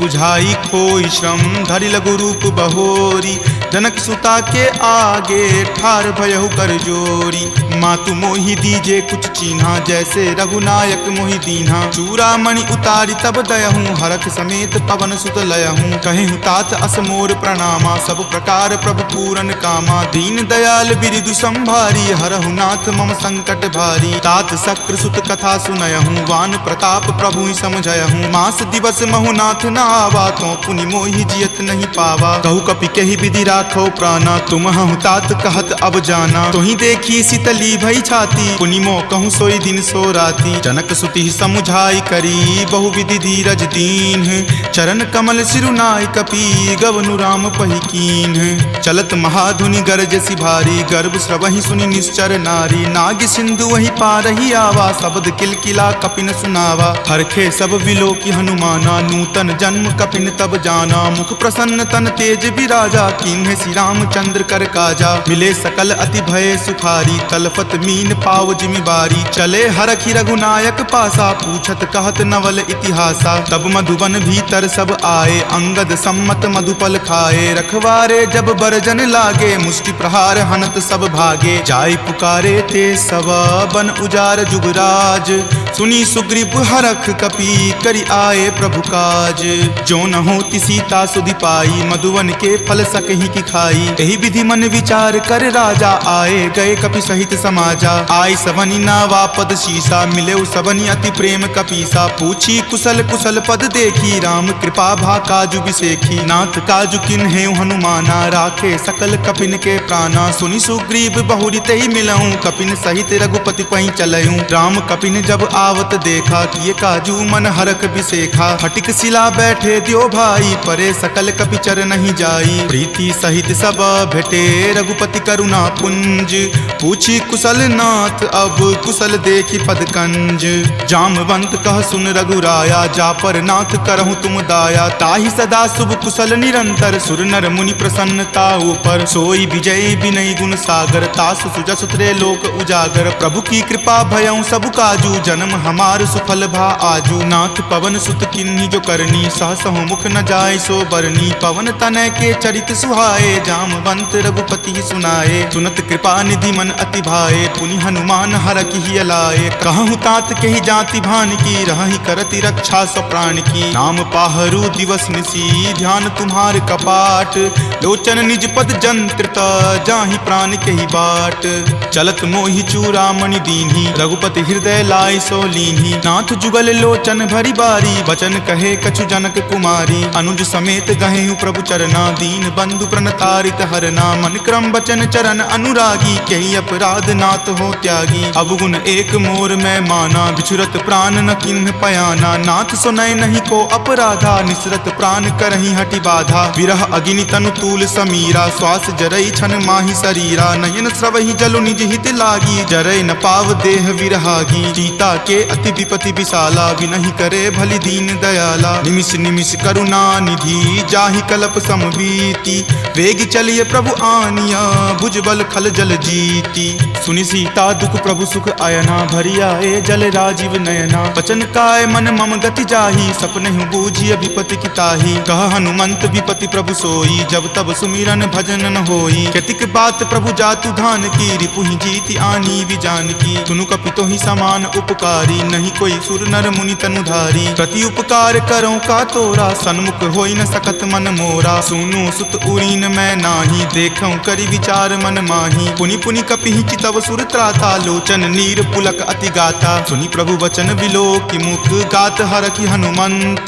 बुझाई खोई श्रम धरि लघु रूप बहोरी जनक सुता के आगे ठार भयहु कर जोरी। मातु मोहि दीजे कुछ चीन्हा, जैसे रघुनायक मोहि दीन्हा। चूड़ामणि उतारी तब दयहूँ, हरख समेत पवन सुत लयहूँ। कहेहु तात असमोर प्रणामा, सब प्रकार प्रभु पूरन कामा। दीन दयाल बिरिदु संभारी, हरहु नाथ मम संकट भारी। तात शक्र सुत कथा सुनयहूँ, वान प्रताप प्रभु ही समझयहूँ। मास दिवस महु नाथ न आवा, तो पुनि मोहि जियत नहीं पावा। कहु कपि कहि विधि राखो प्राणा, तुम हूँ तात कहत अब जाना। तुहि देखी शीतली भई छाती, पुनि मो कहूँ सोई दिन सो राती। जनक सुति समुझाई करी, बहु विधि धीरज दीन। चरण कमल सिरुनाई कपि, गवनु राम पहि कीन। चलत महाधुनि गरजसि भारी, गर्भ स्रवहि सुनि निश्चर नारी। नाग सिंधु वही पारही आवा, शब्द किलकिला कपिन सुनावा। हरखे सब विलोकि हनुमाना, नूतन जन्म कपिन तब जाना। मुख प्रसन्न तन तेज विराजा, कीन्हे श्री रामचंद्र कर काजा। मिले सकल अति भय सुखारी, तलफत मीन पाव जिमि बारी। चले हरखि रघुनायक पासा, पूछत कहत नवल इतिहासा। तब मधुबन भीतर सब आए, अंगद सम्मत मधुपल खाए। रखवारे जब बरजन लागे, मुष्टि प्रहार हनत सब भागे। जाय पुकारे ते सब बन उजार जुगराज। सुनी सुग्रीव हरख कपि, करि आए प्रभु काज। जो न होति सीता सुधि पाई, मधुवन के फल सकहि की खाई। एहि विधि मन विचार कर राजा, आए गए कपि सहित समाजा। आय सवनि नावा पद शीसा, मिले सवनि अति प्रेम कपीसा। पूछी कुशल कुशल पद देखी, राम कृपा भा काजु बिसेखी। नाथ काजु किन्हे हनुमाना, राखे सकल कपिन के प्राणा। सुनि सुग्रीव बहुरी तेहि मिलऊँ, कपिन सहित रघुपति पहि चलऊँ। राम कपिन जब आवत देखा, किए काजू मन हरख बिसेखा। फटिक शिला बैठे द्यो भाई, परे सकल कपिचर नहीं जाई। प्रीति सहित सब भेटे, रघुपति करुणा पुंज। पूछी कुशल नाथ अब, कुशल देखी पद कंज। जामवंत कह सुन रघुराया, जा पर नाथ करहु तुम दाया। ताहि सदा शुभ कुशल निरंतर, सुर नर मुनि प्रसन्नता ऊपर। सोई विजय विनय गुण सागर, तास सुजस त्रय लोक उजागर। प्रभु की कृपा भयउ सब काजू, जन्म हमार सुफल भा आजू। नाथ पवन सुत किन्ही जो करनी, सहसहु मुख न जाय सो बरनी। पवन तनय के चरित सुहाए, जामवंत रघुपति सुनाए। सुनत कृपा निधि मन अति भाए, पुनि हनुमान हरखि अलाए। कहूँ तात के ही जाति भान की, रहहि करति रक्षा सब प्राण की। नाम पाहरू दिवस निसी, ध्यान तुम्हार कपाट। लोचन निज पद जंत्रित, जाहि प्राण के ही बाट। चलत मोहि चूड़ामणि दीन्ही, रघुपति हृदय लाय सो लीन्ही। नाथ जुगल लोचन भरी बारी, वचन कहे कछु जनक कुमारी। अनुज समेत गहेहु प्रभु चरना, दीन बंधु प्रणतारित हरना। मन क्रम वचन चरण अनुरागी, कही अपराध नाथ हो त्यागी। अवगुण एक मोर मैं माना, बिछुरत प्राण न किन्ह पयाना। नाथ सुनय नहीं को अपराधा, निसरत प्राण करहि हटि बाधा। विरह अग्नि तनु तूल समीरा, श्वास जरई छन माहि शरीरा। नयन स्रवहि जलु निज हित लागी, जरय न पाव देह विरहागी। सीता के अति विपति विशाला, विनहि करे भलि दीन दयाला। निमिष निमिष करुणा निधि, जाहि कलप समबीति। वेग चलिए प्रभु आनिया, भुजबल खल जल जीती। सुनि सीता दुख प्रभु सुख आयना, भरी आए जल राजीव नयना। वचन काय मन मम गति जाही, सपनेहु बूझिय विपति की ताही। कह हनुमंत विपति प्रभु सोई, जब तब सुमिरन भजन न होई। केतिक बात प्रभु जातु धान की, रिपुहि जीति आनी विजान की। सुनु कपि तोहि समान उपकारी, नहीं कोई सुर नर मुनि तनुधारी। प्रति उपकार करो का तोरा, सन्मुख होई न सकत मन मोरा। सुनु सुत उरीन मैं नाही, देखऊं करि विचार मन माही। पुनि पुनि कपिहि चितव सुर त्राता, लोचन नीर पुलक अति गाता। सुनि प्रभु वचन विलोकि मुख, गात हरखि हनुमंत।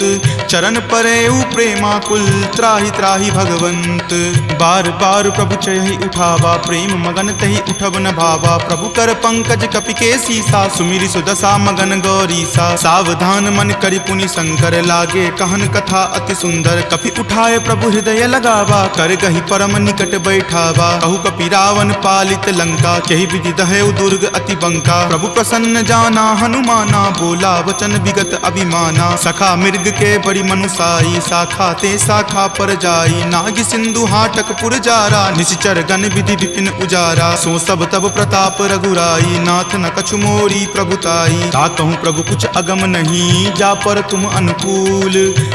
चरण परेउ प्रेमाकुल, त्राहि त्राहि भगवंत। बार बार प्रभु चयहि उठावा, प्रेम मगन तहि उठब न भावा। प्रभु कर पंकज कपि के सीसा, सुमिरि सुदशा मगन गौरीसा। सावधान मन करि पुनि शंकर, लागे कहन कथा अति सुंदर। कपि उठाए प्रभु हृदय लगावा, कर गहि परम निकट बैठावा। कहु कपि रावण पालित लंका, केहि विधि दहेउ दुर्ग अति बंका। प्रभु प्रसन्न जाना हनुमाना, बोला वचन विगत अभिमाना। सखा मृग के बड़ी मनुसाई, शाखा ते शाखा पर जाई। नाग सिंधु हाटक पुर जारा, निश्चर गण विधि विपिन उजारा। सो सब तब प्रताप रघुराई, नाथ न कछु मोरी प्रभुताई। ता कहूँ प्रभु कुछ अगम नहीं, जा पर तुम अनुकूल।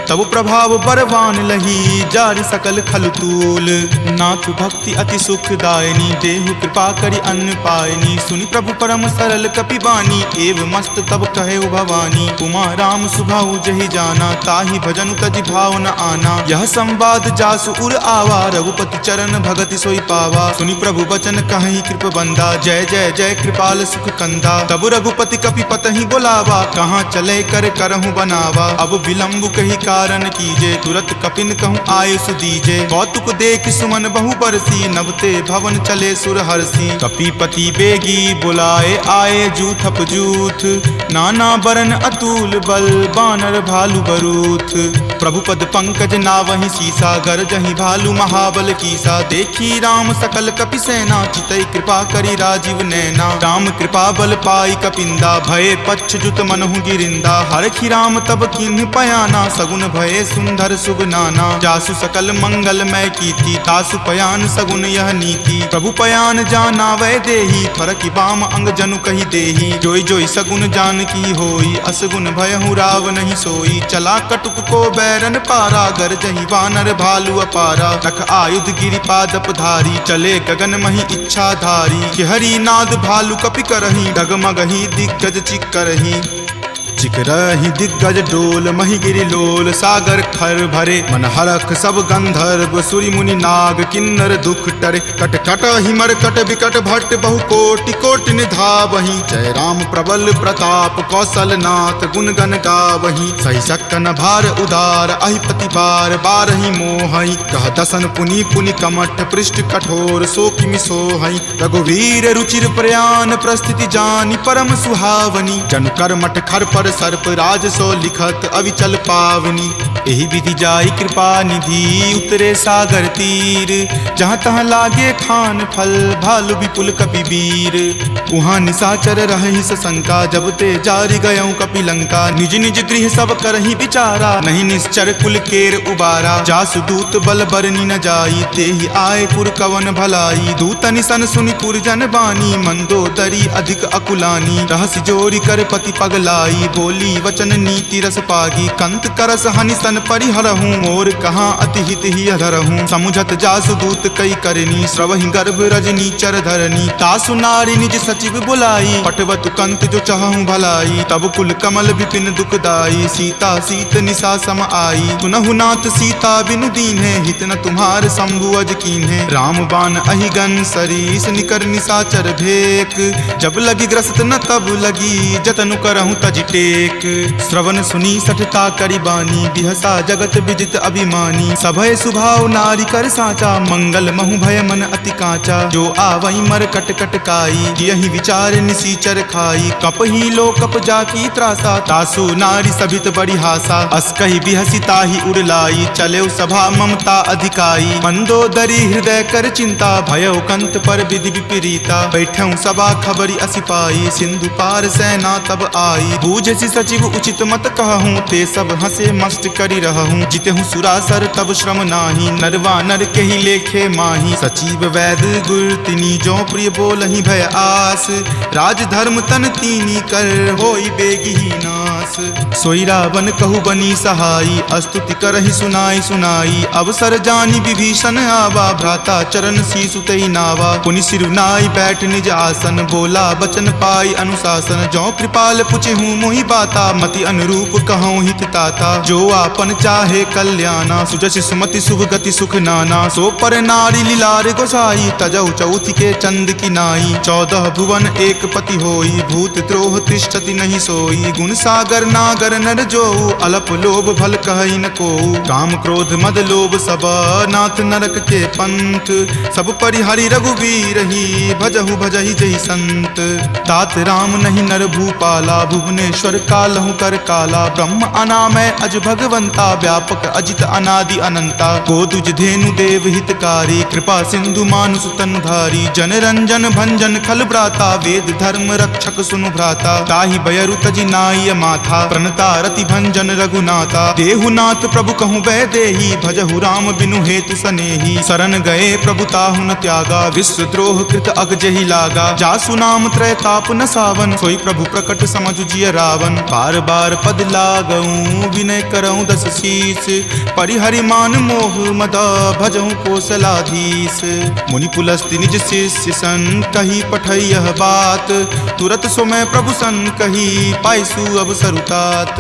तब प्रभाव बरवान लही, जारि सकल खलतूल। नाथ भक्ति अति सुखदायनी, देहु कृपा करि अन्न पायनी। सुनि प्रभु परम सरल कपिबानी, एव मस्त तब कहे भवानी। उमा राम सुभाऊ जहि जाना, ताहि भजन तजि भाव न आना। यह संवाद जासु उर आवा, रघुपति चरण भगति सोई पावा। सुनि प्रभु बचन कहि कृप बंदा, जय जय जय कृपाल सुख कंदा। तब रघुपति कपि पतहि बोलावा, कहाँ चले कर करहु बनावा। अब विलंब कही कारण कीजे, तुरत कपिन कहूँ आयुष दीजे। कौतुक देख सुमन बहु बरसी, नभते भवन चले सुर हरसी। कपिपति बेगी बुलाए, आए जूथप जूथ। नाना बरन अतुल बल, बानर भालु बरूथ। प्रभु पद पंकज नावहि सीसा, गरजहि भालु महाबल कीसा। देखी राम सकल कपि सेना, चितई कृपा करि राजीव नैना। राम कृपा बल पाई कपिंदा, भये पच्छ जुत मनहु गिरिंदा। हरखि राम तब किन्हि पयाना, सगुन भये सुंदर शुभ नाना। जासु सकल मंगलमय कीर्ति, तासु पयान सगुन यह नीति। प्रभु पयान जाना वै देही, फरकि बाम अंग जनु कहि देही। जोई जोई सगुन जान की होई, असगुन भयहु राव नहीं सोई। चला कटुक को बैरन पारा, गरजहि वानर भालु अपारा। तख आयुध गिरि पादप धारी, चले गगन मही इच्छा धारी। कि हरि नाद भालु कपि करही, डगमगहि दिग्गज चिक्करही। चिकरहि दिग्गज डोल, मही गिरि लोल। सागर खर भरे मन हरख, सब गंधर्व सुरि मुनि नाग। किन्नर दुख टरे, कट कट हिमर कट विकट भट्ट। बहु कोटि कोटि निधावहि, जय राम प्रबल प्रताप। कौशल नाथ गुण गण गावहि, सही सकन भार उदार। अहिपति बार बारहि मोहहि, कह दसन पुनि पुनि कमठ। पृष्ठ कठोर सो किमि सोहहि, रघुवीर रुचिर प्रयान। प्रस्थिति जानि परम सुहावनी, जनु कर मठ खर पर सर्प। राज सो लिखत अविचल पावनी, एहि विधि जाई कृपा निधि। उतरे सागर तीर, जहाँ तहाँ लागे खान फल। भालु विपुल कपि वीर, उहाँ निशाचर रहि सशंका। जब ते जारि गयऊँ कपि लंका, निज निज गृह सब करहि विचारा। नहीं निश्चर कुल केर उबारा, जासु दूत बल बरनि न जाई। तेहि आए पुर कवन भलाई, दूतनि सन सुनि पुर जन बानी। मंदोदरी अधिक अकुलानी, रहसि जोरी कर पति पगलाई। बोली वचन नीति रस पागी, कंत करस हनि सन परिहरहूँ। मोर कहाँ अति हित ही धरहूँ, समुझत जासु दूत कई करनी। श्रवहि गर्भ रजनी चर धरनी, तासु नारी निज सचिव बुलाई। पटवतु कंत जो चाहूँ भलाई, तब कुल कमल विपिन दुखदाई। सीता सीत निशा सम आई, सुनहु नाथ सीता बिनु दीन्हे। हित न तुम्हार शंभु अज कीन्हे, राम बाण अहिगन सरीस। निकर निशाचर भेक, जब लगी ग्रस्त न तब लगी। जतनु करहूँ तज टेक, श्रवण सुनी सठता करि बानी। बिहसा जगत विदित अभिमानी, सभय सुभाव नारी कर साचा। मंगल महु भय मन अति काचा, जो आवई मर कट कट काई। यही विचार निसीचर खाई, कप ही लो कप जाकी त्रासा। तासु नारी सभित बड़ी हासा, अस कही बिहसी ताही उड़लाई। चले सभा ममता अधिकाई, मंदोदरी हृदय कर चिंता। भयो कंत पर विधि विपरीता, बैठऊं सभा खबरी असि पाई। सिंधु पार सेना तब आई, बूझसी सचिव उचित मत कहूँ। ते सब हंसे मस्त करी रहूँ, जितेहूँ सुरासर तब श्रम नाही। नरवा नर के ही लेखे माही, सचिव वैद गुर तिनी। जो प्रिय बोलहि भय आस, राज धर्म तन तीनी कर। होई बेगी ही नास, सोई रावण कहु बनी सहाई। स्तुति करहि सुनाई सुनाई, अवसर जानी विभीषण आवा। भ्राता चरण शीसु तई नावा, पुनि सिरुनाई बैठ निज आसन। बोला बचन पाई अनुशासन, जो कृपाल पुछहूँ मोहि बाता। मति अनुरूप कहूँ हित ताता, जो आपन चाहे कल्याणा। सुजस सुमति शुभ गति सुख नाना, सो पर नारी लीलार गोसाई। तजौ चौथि के चंद की नाई, 14 भुवन एक पति होई। भूत द्रोह तिष्ठति नहीं सोई, गुण सागर नागर नर जो। अलप लोभ भल कहई न को, काम क्रोध मद लोभ सब। नाथ नरक के पंथ, सब परिहरि रघुवीर ही। भजहु भजहि जहि संत, तात राम नहीं नर भूपाला। भुवनेश्वर कालहु कर काला, ब्रह्म अनामय अज भगवंता। व्यापक अजित अनादि अनंता, गोदुज धेनु देव हितकारी। कृपा सिंधु मानुष तनुधारी, जन रंजन भंजन खल भ्राता। वेद धर्म रक्षक सुनु भ्राता, ताहि बयरु तजि नाई माथा। गाथा प्रणता रति भंजन रघुनाथा देहुनाथ प्रभु कहूँ वैदेही भजहु राम बिनु हेतु सनेही शरण गए प्रभु ताहु न त्यागा विश्वद्रोह कृत अग जहि लागा जासु नाम त्रैताप न सावन सोई प्रभु प्रकट समझ जिय रावण बार बार पद लागऊं विनय करऊं दस शीस परिहरि मान मोह मदा भजहु कौशलाधीश मुनि पुलस्ति निज शिष्य सन कही पठई यह बात तुरत सो मैं प्रभु सन कही पाइसु अवसरुतात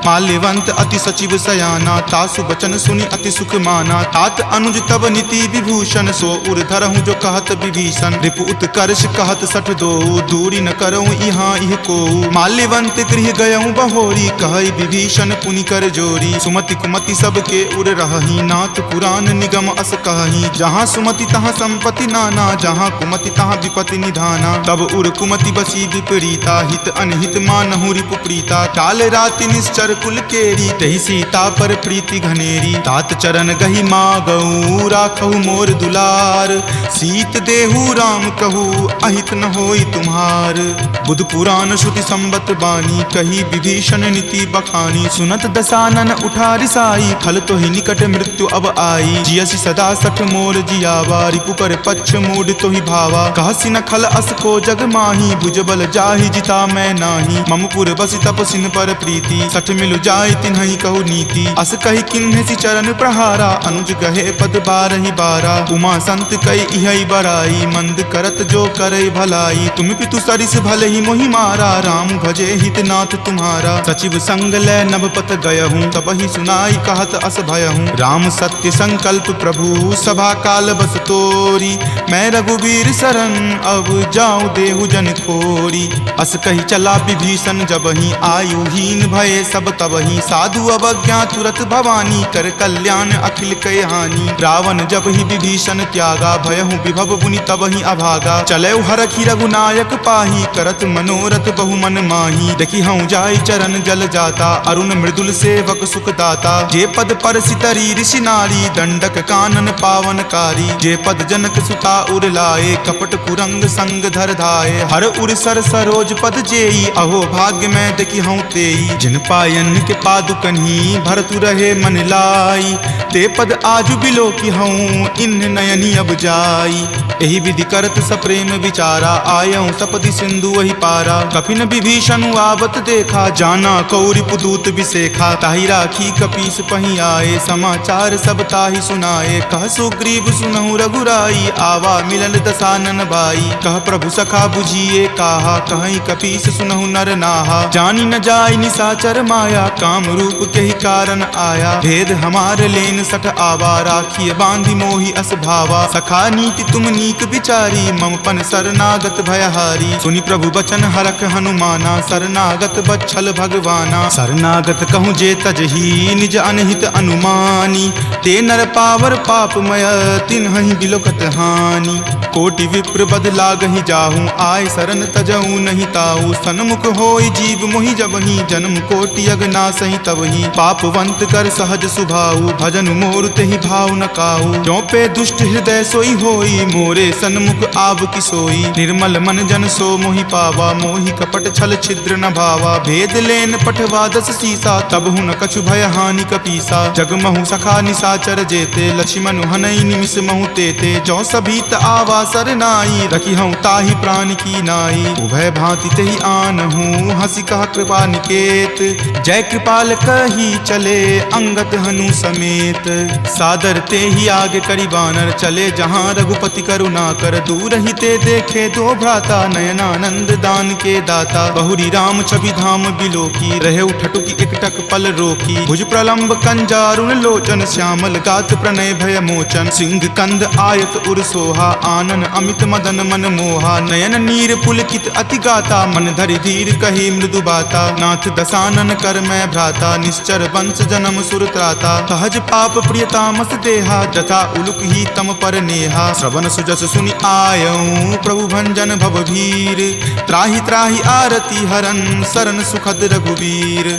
माल्यवंत अति सचिव सयाना तासु बचन सुनि अति सुख माना तात अनुज तब नीति विभूषण सो उर धरहूँ जो कहत विभीषण रिपु उत्कर्ष कहत सठ दो दूरी न करऊँ यहाँ इह को माल्यवंत गृह गयऊँ बहोरी कहई विभीषण पुनि कर जोरी सुमति कुमति सबके उर रहही नाथ पुराण निगम अस कहही जहाँ सुमति तहाँ संपत्ति नाना जहाँ कुमति तहाँ विपत्ति निधाना तब उर कुमति बसी विपरीता हित अनहित मानहु रिपु प्रीता काल राति निश्चर कुल केरी तही सीता पर प्रीति घनेरी तात चरण गही मागऊ राखहु मोर दुलार सीत देहु राम कहू अहित न होई तुम्हार बुध पुराण श्रुति संबत बानी कही विभीषण नीति बखानी सुनत दसानन उठा रिसाई खल तो ही निकट मृत्यु अब आई जियसि सदा सठ मोर जियावा रिपु कर पक्ष मूड तो ही भावा कहसी न खल अस को जग माही भुज बल जाहि जिता मैं नाही मम पुर बसि तपसिन पर प्रीति सठ मिलु जाय तिन्हई कहु नीति अस कही किन्हसी चरण प्रहारा अनुज गहे पद बारहि बारा उमा संत कई इहई बराई मंद करत जो करे भलाई तुम पितु सरिस भले ही मोहि मारा राम भजे हित नाथ तुम्हारा सचिव संग लय नभपत गयहूँ तब ही सुनाई कहत अस भयहूँ राम सत्य संकल्प प्रभु सभा काल बस तोरी मैं रघुवीर शरण अब जाऊं देहु जन खोरी अस कही चला विभीषण जब ही आयुहीन भये सब तब ही साधु अवज्ञा तुरत भवानी कर कल्याण अखिल कय हानि रावण जब ही विभीषण त्यागा भयहु विभव पुनि तब ही अभागा चले हरखी रघुनायक पाही करत मनोरथ बहु मन माही देखी हूँ जाय चरण जल जाता अरुण मृदुल सेवक सुख दाता जे पद पर सितरी ऋषि नारी दंडक कानन पावनकारी जे पद जनक सुता उर लाए कपट कुरंग संग धर धाये हर उर सर सरोज पद जेई अहो भाग्य में देखी हूँ तेई जिन पायन के पादुकन्ही भरतु रहे मन लाई ते पद आजु बिलो की हूँ इन नयनी अब जाई एहि विधि करत सप्रेम विचारा आयऊं सपदि सिंधु वही पारा कपिन विभीषण आवत देखा जाना कौरि पुदूत विसेखा ताहि राखी कपीस पही आए समाचार सब ताहि सुनाए कह सुग्रीव सुनहु रघुराई आवा मिलल दसानन बाई कह प्रभु सखा बुझिए काहा कहीं कपीस सुनहु नर नाहा जानी न जाय निसाचर माया काम रूप के ही कारण आया भेद हमार लेन सठ आवा राखिय बांधि मोहि अस भावा सखा नीति तुम नीक विचारी मम पन शरणागत भयहारी सुनि प्रभु बचन हरख हनुमाना शरणागत बच्छल भगवाना शरणागत कहूँ जे तजही निज अनहित अनुमानी ते नर पावर पापमय तिन्हहि बिलोकत हानि कोटि विप्र बद लागहि जाहूँ आय शरण तजहूँ नहीं ताऊ सन्मुख होई जीव मोहि जबहि जन्म कोटि अगनासहि तबहि पापवंत कर सहज सुभाऊ भजन मोर तेहि भाव न काऊ जो पे दुष्ट हृदय सोई होई मोरे सन्मुख आब की सोई निर्मल मन जन सो मोहि पावा मोहि कपट छल छिद्र न भावा भेद लेन पठवा दस सीसा तब हूँ न कछु भय हानि कपीसा जग महु सखा निसाचर जेते लक्ष्मण हनई निमिष महु तेते जो सभीत आवा सरनाई रखी हूँ ताहि प्राण की नाई उभय भांति तेहि आन हूँ हंसी कहा कृपा निकेत जय कृपाल कही चले अंगत हनु समेत सादर ते ही आगे करी बानर चले जहाँ रघुपति करुणा कर दूर ही ते देखे दो भ्राता नयनानंद दान के दाता बहुरी राम छवि धाम बिलो की रहे उठटुकी एकटक पल रोकी भुज प्रलंब कंजारुण लोचन श्यामल गात प्रणय भय मोचन सिंह कंद आयत उर सोहा आनन अमित मदन मन मोहा नयन नीर पुलकित अति गाता मन धरि धीर कही मृदु बाता नाथ दसानन कर मैं भ्राता निश्चर वंश जन्म सुर त्राता सहज पाप प्रियतामस देहा जथा उलुक ही तम पर नेहा श्रवण सुजस सुनि आयऊं प्रभु भंजन भवभीर त्राहि त्राहि आरती हरन शरण सुखद रघुवीर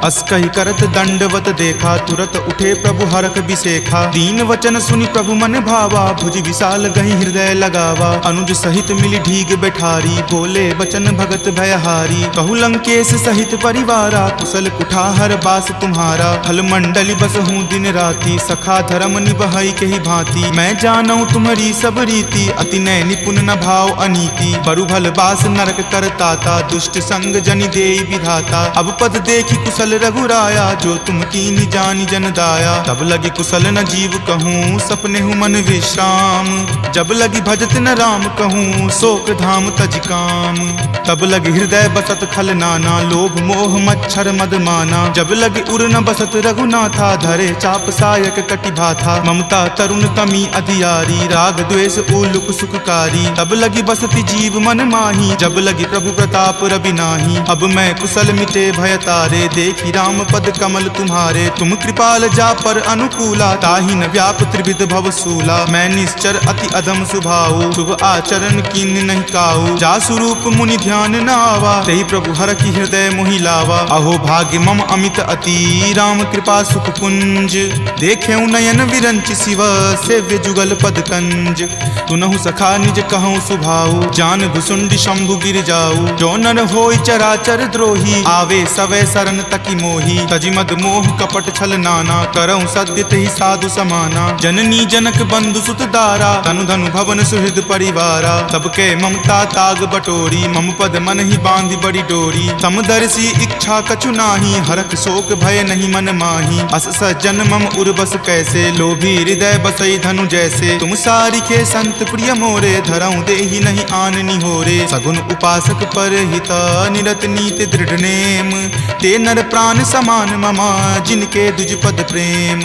अस कही करत दंडवत देखा, तुरत उठे प्रभु हरख बिसेखा। दीन वचन सुनि प्रभु मन भावा, भुज विशाल गही हृदय लगावा। अनुज सहित मिली ढीग बैठारी, बोले बचन भगत भयहारी। कहु लंकेश सहित परिवारा, कुशल कुठार बास तुम्हारा। फल मंडली बस हूँ दिन राति, सखा धर्म निबहई के ही भांति। मैं जानऊ तुम्हारी सब रीति, अति नय निपुण न भाव अनीति। बरु भल बास नरक करताता, दुष्ट संग जनि देई विधाता। अब पद देखी कुशल रघुराया, जो तुम कीन्ही जानि जन दाया। तब लगी कुशल न जीव कहूँ, सपने हूँ मन विश्राम। जब लगी भजत न राम कहूँ, शोक धाम तज काम। तब लगी हृदय बसत खल नाना, लोभ मोह मच्छर मद माना। जब लगी उर न बसत रघुनाथा, धरे चाप सायक कटिभा था। ममता तरुण तमी अधियारी, राग द्वेष उलुक सुखकारी। तब लगी बसती जीव मन माही, जब लगी प्रभु प्रताप रवि नाही। अब मैं कुशल मिटे भय तारे, देखी राम पद कमल तुम्हारे। तुम कृपाल जा पर अनुकूला, ताहि न व्याप त्रिविध भव सूला। मैं निश्चर अति अधम स्वभाव, शुभ आचरण कीन नहीं काऊ। जा स्वरूप मुनि ध्यान न आवा, तेहि प्रभु हर की हृदय मोहि लावा। अहो भाग्य मम अमित अति, राम कृपा सुख पुंज। देखे नयन विरंच शिव, सेव्य जुगल पद कंज। तुनहु सखा निज कहूँ सुभाऊ, जान भुसुंडी शंभु गिर जाऊ। जो नर होई चराचर द्रोही, आवे सवै शरण तकी मोही। तजि मद मोह कपट छल नाना, करऊँ सद्य तेहि साधु समाना। जननी जनक बंधु सुत दारा, तनु धनु भवन सुहृद परिवारा। सबके ममता ताग बटोरी, मम पद मन ही बांधी बड़ी डोरी। समदर्शी इच्छा कछु नाही, हरख शोक भय नहीं मन माही। अस सज्जन मम उर्बस कैसे, लोभी हृदय बसई धनु जैसे। तुम सारिखे संत प्रिय मोरे, धरऊँ देहि नहीं आन निहोरे। सगुन उपासक पर हित, निरत नीति दृढ़ नेम। ते नर प्राण समान ममा, जिनके दुज पद प्रेम।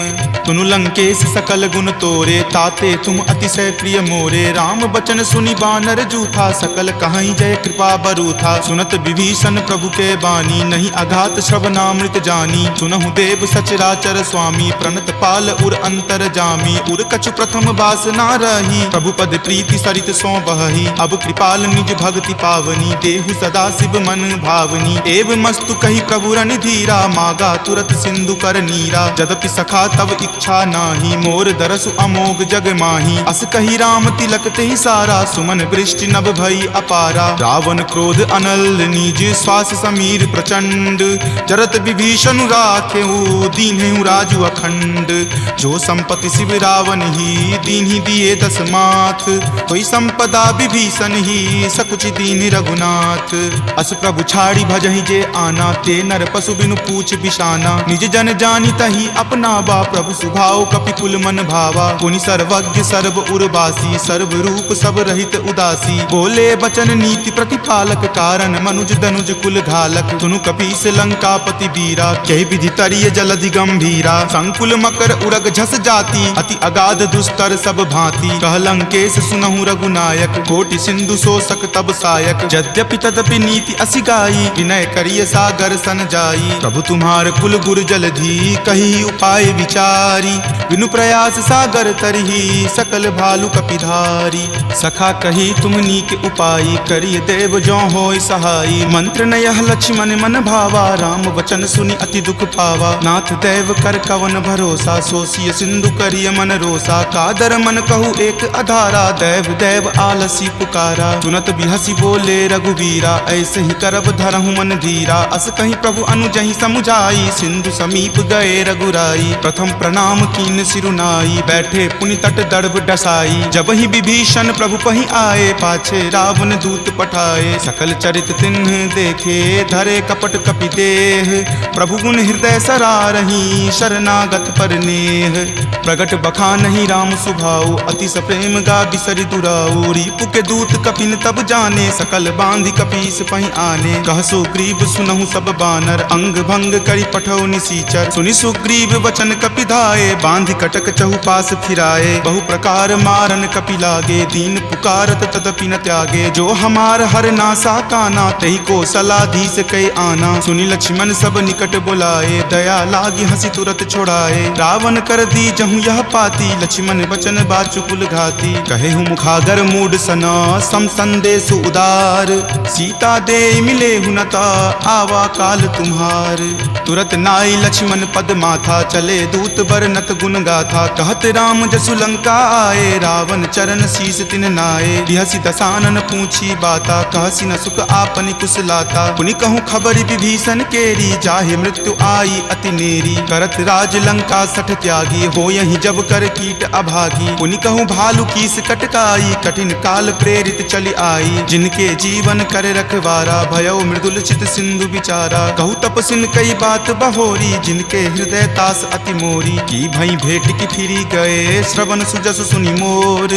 तुनु लंकेश सकल गुण तोरे, ताते तुम अतिशय प्रिय मोरे। राम बचन सुनि बानर जूठा, सकल कहाई जय कृपा बरूथा। सुनत विभीषण प्रभु के बानी, नहीं अघात श्रवणामृत जानी। सुनहु देव सचराचर स्वामी, प्रणत पाल उर अंतर जामी। उर कछु प्रथम बास ना रही, प्रभु पद प्रीति सरित सो बहही। अब कृपाल निज भक्ति पावनी, देहु सदा शिव मन भावनी। एव मस्तु कही प्रभु रण धीरा, मागा तुरत सिंधु कर नीरा। जदपि सखा तब इच्छा नाही, मोर दरसु अमोघ जग माही। अस कही राम तिलक तेहि सारा, सुमन वृष्टि नभ भई अपारा। रावण क्रोध अनल निज, श्वास समीर प्रचंड। जरत विभीषण राखेऊ, दीन्हेउ राजु अखंड। जो संपत्ति शिव रावण ही, दीन्हि दिए दस माथ। कोई संपदा विभीषण ही, सकुच दीन रघुनाथ। अस प्रभु छाड़ी भजहि जे आना, ते नर पशु बिनु पूछ बिशाना। निज जन जानि तहि अपनावा, प्रभु सुभाव कपिकुल मन भावा। पुनि सर्वज्ञ सर्व उर्वासी, सर्व रूप सब रहित उदासी। बोले बचन नीति प्रतिपालक, कारण मनुज दनुज कुल घालक। तुनु कपीस लंकापति वीरा, कहि विधि तरिय जलधि गंभीरा। संकुल मकर उरग झस जाति, अति अगाध दुस्तर सब भांति। कह लंकेश सुनहु रघुनायक, कोटि सिंधु शोषक तब सायक। यद्यपि तदपि नीति असि गाई, विनय करिय सागर सन जाई। प्रभु तुम्हार कुल गुर जलधि, कही उपाय विचारी। बिनु प्रयास सागर तरही, सकल भालु कपिधारी। सखा कही तुम नीक उपाई, करिय देव जो होय सहाई। मंत्र नयह लक्ष्मण मन भावा, राम वचन सुनि अति दुख पावा। नाथ देव कर कवन भरोसा, सोसिय सिंधु करिय मन रोसा। कादर मन कहु एक अधारा, देव देव आलसी पुकारा। सुनत बिहसी बोले रघुवीरा, ऐसे ही करब धरहु मन धीरा। अस कहीं प्रभु अनुजहि समुझाई, सिंधु समीप गए रघुराई। प्रथम प्रणाम कीन सिरुनाई, बैठे पुनि तट दर्भ डसाई। जब ही विभीषण प्रभु पहि आए, पाछे रावण दूत पठाए। सकल चरित तिन्ह देखे, धरे कपट कपि देह। प्रभु गुण हृदय सरारही, शरणागत पर नेह। प्रगट बखानहि राम सुभाऊ, अति सप्रेम गा बिसरि दुराऊ। रिपु के दूत कपिन तब जाने, सकल बांधि कपीस पहि आने। कह सुग्रीव सुनहु सब बानर, अंग भंग करि पठौ निसीचर। सुनि सुग्रीव वचन कपिधाए, बांधि कटक चहुपास फिराए। बहु प्रकार मारन कपि लागे, दीन पुकारत तदपि न त्यागे। जो हमार हर नासा काना, तेहि को सलाधीस कै आना। सुनि लक्ष्मण सब निकट बुलाए, दया लागी हंसी तुरत छोड़ाए। रावण कर दी जहु यह पाती, लक्ष्मण वचन बाचुकुल घाती। कहे हूँ मुखागर मूड सना, सम संदेश उदार। सीता दे मिले हुनता, आवा काल तुम्हार। द्वार। तुरत नाई लक्ष्मण पद माथा, चले दूत बरनत गुण गाथा। कहत राम जसु लंका आए, रावण चरण शीस तिन नाए। बिहसी दसानन पूछी बाता, कहसी न सुख आपनि कुशलाता। पुनि कहूँ खबरि विभीषण केरी, जाहे मृत्यु आई अति नेरी। करत राज लंका सठ त्यागी, हो यही जब कर कीट अभागी। पुनि कहूँ भालू कीस कटकाई, कठिन काल प्रेरित चली आई। जिनके जीवन कर रखवारा, भयो मृदुल चित सिंधु बिचारा। कहूँ तपसिन कई बात बहोरी, जिनके हृदय तास अति मोरी। की भई भेंट की फिरी गए, श्रवण सुजस सुनि मोर।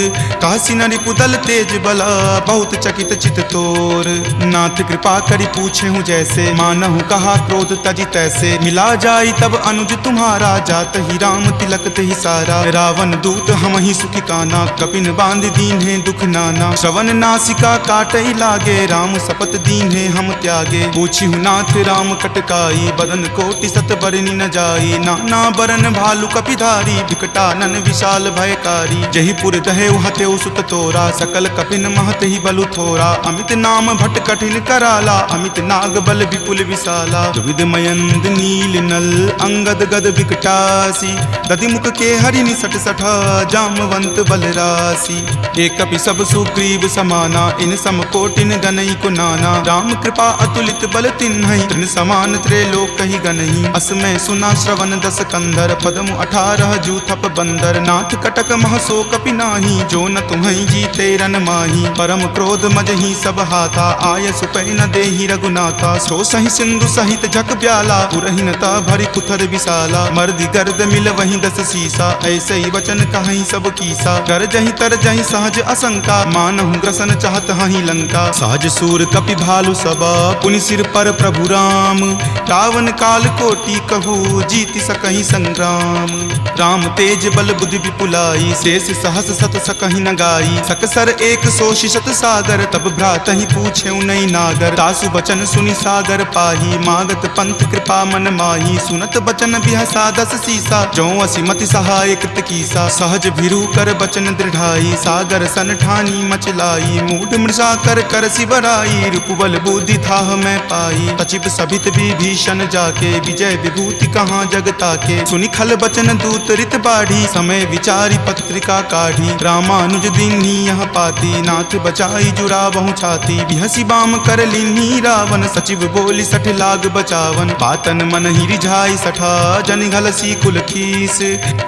कहसी न रिपुदल तेज बला, बहुत चकित चित तोर। नाथ कृपा करी पूछे हूँ जैसे, मानहु कहा क्रोध तजी तैसे। मिला जाई तब अनुज तुम्हारा, जात ही राम तिलक ही सारा। रावण दूत हम ही सुखी काना, कपिन बांध दीन है दुख नाना। श्रवण नासिका काटई लागे, राम शपथ दीन है हम त्यागे। पूछी हूँ नाथ राम कटकाई, बदन कोटि सत बरनी न जाई। नाना बरन भालू कपिधारी, विकटानन विशाल भयकारी। जही पुर दहे हतेउ सुत तोरा, सकल कपिन महत ही बलु थोरा। अमित नाम भट कठिन कराला, अमित नाग बल विपुल विशाला। विविध मयंद नील नल, अंगद गद विकटासी। दधि मुख के हरि निसट सठा, जामवंत बलरासी। एक कपि सब सुग्रीव समाना, इन सम कोटिन गनई को नाना। राम कृपा अतुलित बल तिन्हहि, तृण समान त्रैलोक ही गनहि। असमय सुना श्रवण दस कंधर, पदम 18 जूथप बंदर। नाथ कटक महसो कपि नाही, जो न तुम्हि जीते रन माही। परम क्रोध मजहि सब हाथा, आय सुपै न देहि रघुनाथा। सो सहि सिंधु सहित झक ब्याला, पुरहिनता भरी कुथर विशाला। मर्दि गर्द मिल वहीं 10 सीसा, ऐसे ही वचन कहीं सब कीसा। कर जही तर जही सहज असंका, मानहु ग्रसन चाहत हहीं लंका। सहज सूर कपि भालु सबा, पुनि सिर पर प्रभु राम। रावण काल कोटि कहू, जीति सकहि संग्राम। राम तेज बल बुद्धि विपुलाई, शेष सहस सत सकहि न गाई। सकसर एक सो शिशत सागर, तब भ्रातहि पूछे नई नागर। तासु बचन सुनि सागर पाही, मागत पंथ कृपा मन माही। सुनत बचन बिहसा 10 सीसा, जो असिमति सहाय कृत कीसा। सहज भिरु कर बचन दृढ़ाई, सागर सन ठानी मचलाई। मूढ़ मृषा कर कर सिबराई, रूपबल बुद्धि थाह मैं पाई। तचिप सभित विभीषण जाके, विजय विभूति कहाँ जग ताके। सुनि खल बचन दूत रित बाढ़ी, समय विचारी पत्रिका काढ़ी। रामानुज दीन्ही यह पाती, नाथ बचाई जुड़ावहु छाती। बिहसी बाम कर लीन्ही रावण, सचिव बोली सठ लाग बचावन। पातन मन ही रिझाई सठा, जन घलसी कुल खीस।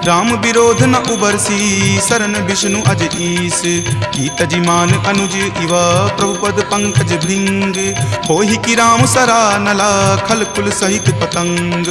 राम विरोध न उबरसी, शरण विष्णु अज ईस। की तजिमान अनुज इवा, प्रभु पद पंकज भृंग। होहि की राम सरा नला, खल कुल सहित पतंग।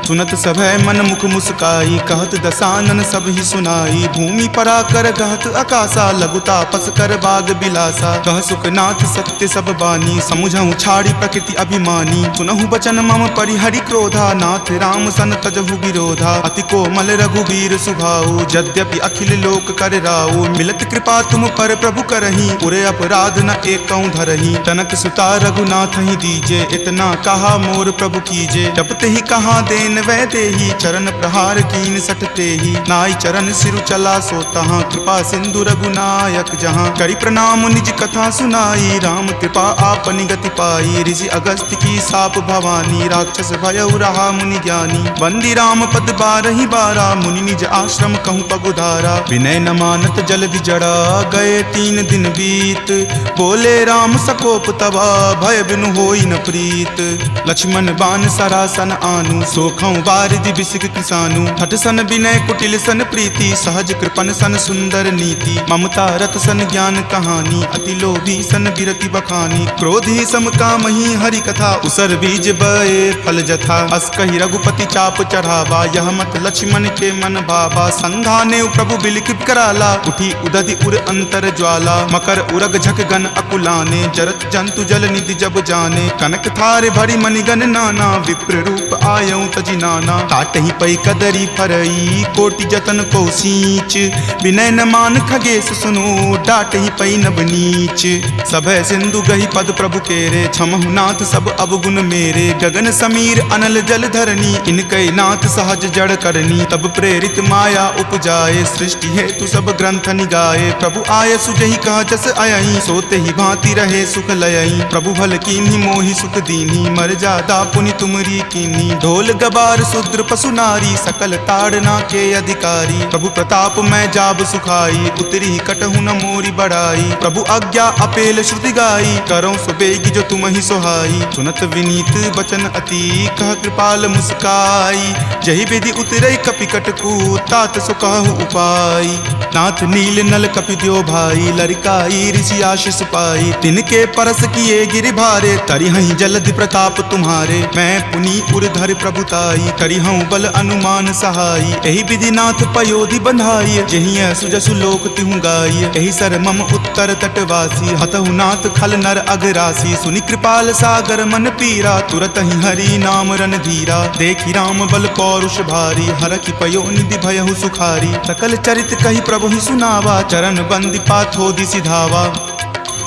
सुनत सभय मन मुख मुस्काई, कहत दसानन सब ही सुनाई। भूमि परा कर गहत आकाशा, लघुता पस कर बाग बिलासा। कह सुखनाथ सत्य सब बानी, समुझहु छाड़ी प्रकृति अभिमानी। सुनहु बचन मम परिहरि क्रोधा, नाथ राम सन तजहु विरोधा। अति कोमल रघुबीर सुभाऊ, यद्यपि अखिल लोक कर राऊ। मिलत कृपा तुम पर प्रभु करही, उरे अपराध न एकौ धरही। तनक सुता रघुनाथ ही दीजे, इतना कहा मोर प्रभु कीजे। जपते ही कहा देन वै देही, चरण प्रहार कीन सटते ही। नाई चरण सिरु चला सो तहाँ, कृपा सिंधु रघुनायक जहाँ। करी प्रणाम निज कथा सुनाई, राम कृपा आपनि गति पाई। ऋषि अगस्त्य की साप भवानी, राक्षस भयउ रहा मुनि ज्ञानी। बंदी राम पद 12 बारा, मुनि निज आश्रम कहूँ पगुधारा। विनय न मानत जल्द जड़ा, गए 3 दिन बीत। बोले राम सकोप तबा, भय बिनु होई न प्रीत। लक्ष्मण बान सरासन आनु, सोखौ बारिधि बिसिक किसानु। हठ सन विनय कुटिल सन प्रीति, सहज कृपन सन सुंदर नीति। ममता रत सन ज्ञान कहानी, अति लोभी सन बिरति बखानी। क्रोधी सम कामहि हरि कथा, उसर बीज बए फल जथा। अस कहि रघुपति चाप चढ़ावा, यह मत लक्ष्मण के मन भावा। संघाने प्रभु बिलिखित कराला, उठी उदधि उर अंतर ज्वाला। मकर उरग झक गन अकुलाने, जरत जंतु जल निधि जब जाने। कनक थारे भरी मणिगन नाना, विप्र रूप आयऊ तजि नाना। काटहि पै कदरी फरई, कोटि जतन को सींच। विनय न मान खगेश सुनो, डाटहि पै नब नीच। सभय सिंधु गहि पद प्रभु केरे, क्षमहु नाथ सब अवगुण मेरे। गगन समीर अनल जल धरनी, इनकै नाथ सहज जड़ करनी। तब प्रेरित माया उपजाए, सृष्टि हेतु सब ग्रंथ निगाए। प्रभु आय सुजहि कह जस अयहि, सोते ही भांति रहे सुख लयहि। प्रभु भल कीन्ही मोहि सुख दीन्ही, मर जादा पुनि पुनि तुमरी कीनी। ढोल गबार शूद्र पशु नारी सकल ताड़ना के अधिकारी। प्रभु प्रताप मैं जाब सुखाई उतरी कटहु न मोरी बढ़ाई। प्रभु आज्ञा अपेल श्रुति गाई करो सुबेगी जो तुम ही सोहाई। सुनत विनीत बचन अति कह कृपाल मुस्काई। जही विधि उतरई कपि कटकू तात सो कहु उपाय। नाथ नील नल कपि द्यो भाई लरिकाई ऋषि आशीष पाई। तिनके परस किए गिरि भारे तरि हहीं जलधि प्रताप तुम्हारे। मैं पुनि उर्धर प्रभुताई करि हूँ बल अनुमान सहाई। एहि विधि नाथ पयोधि बंधाई जही सुजसु लोक तिहु गाई। एहि सर मम उत्तर तटवासी हतहु नाथ खल नर अगरासी। सुनि कृपाल सागर मन पीरा तुरत ही हरि नाम रन धीरा। देखी राम बल पौरुष भारी हरखि पयो निधि भयहु सुखारी। सकल चरित कही प्रभु ही सुनावा चरण बंदी पाथोधि सिधावा।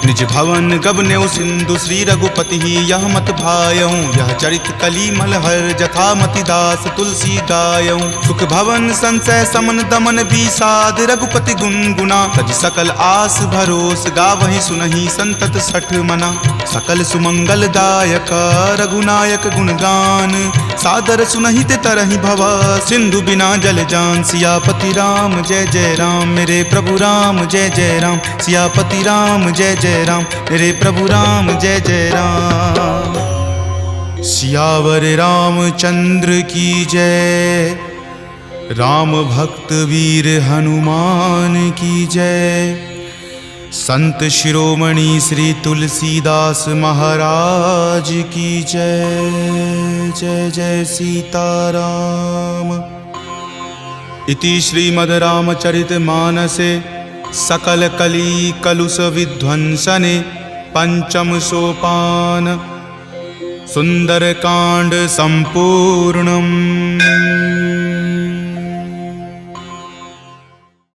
निज भवन गबनेउ सिंधु श्री रघुपति ही यह मत भायऊं। यह चरित कली मलहर जथा मति दास तुलसी गायऊं। सुख भवन संशय समन दमन बीसाद रघुपति गुनगुना। तज सकल आस भरोस गावहि सुनहि संतत सठ मना। सकल सुमंगल दायक रघुनायक गुणगान सादर सुनहि ते तरहि भव। सिंधु बिना जल जान सियापति राम जय जय राम। मेरे प्रभु राम जय जय राम। सियापति राम जय जय राम। मेरे प्रभु राम जय जय राम। सियावर रामचंद्र की जय। राम भक्त वीर हनुमान की जय। संत शिरोमणि श्री तुलसीदास महाराज की जय। जय जय सीताराम। इति श्रीमद् रामचरित मानसे सकल कली कलुष विध्वंसने पंचम सोपान सुंदर कांड संपूर्णम्।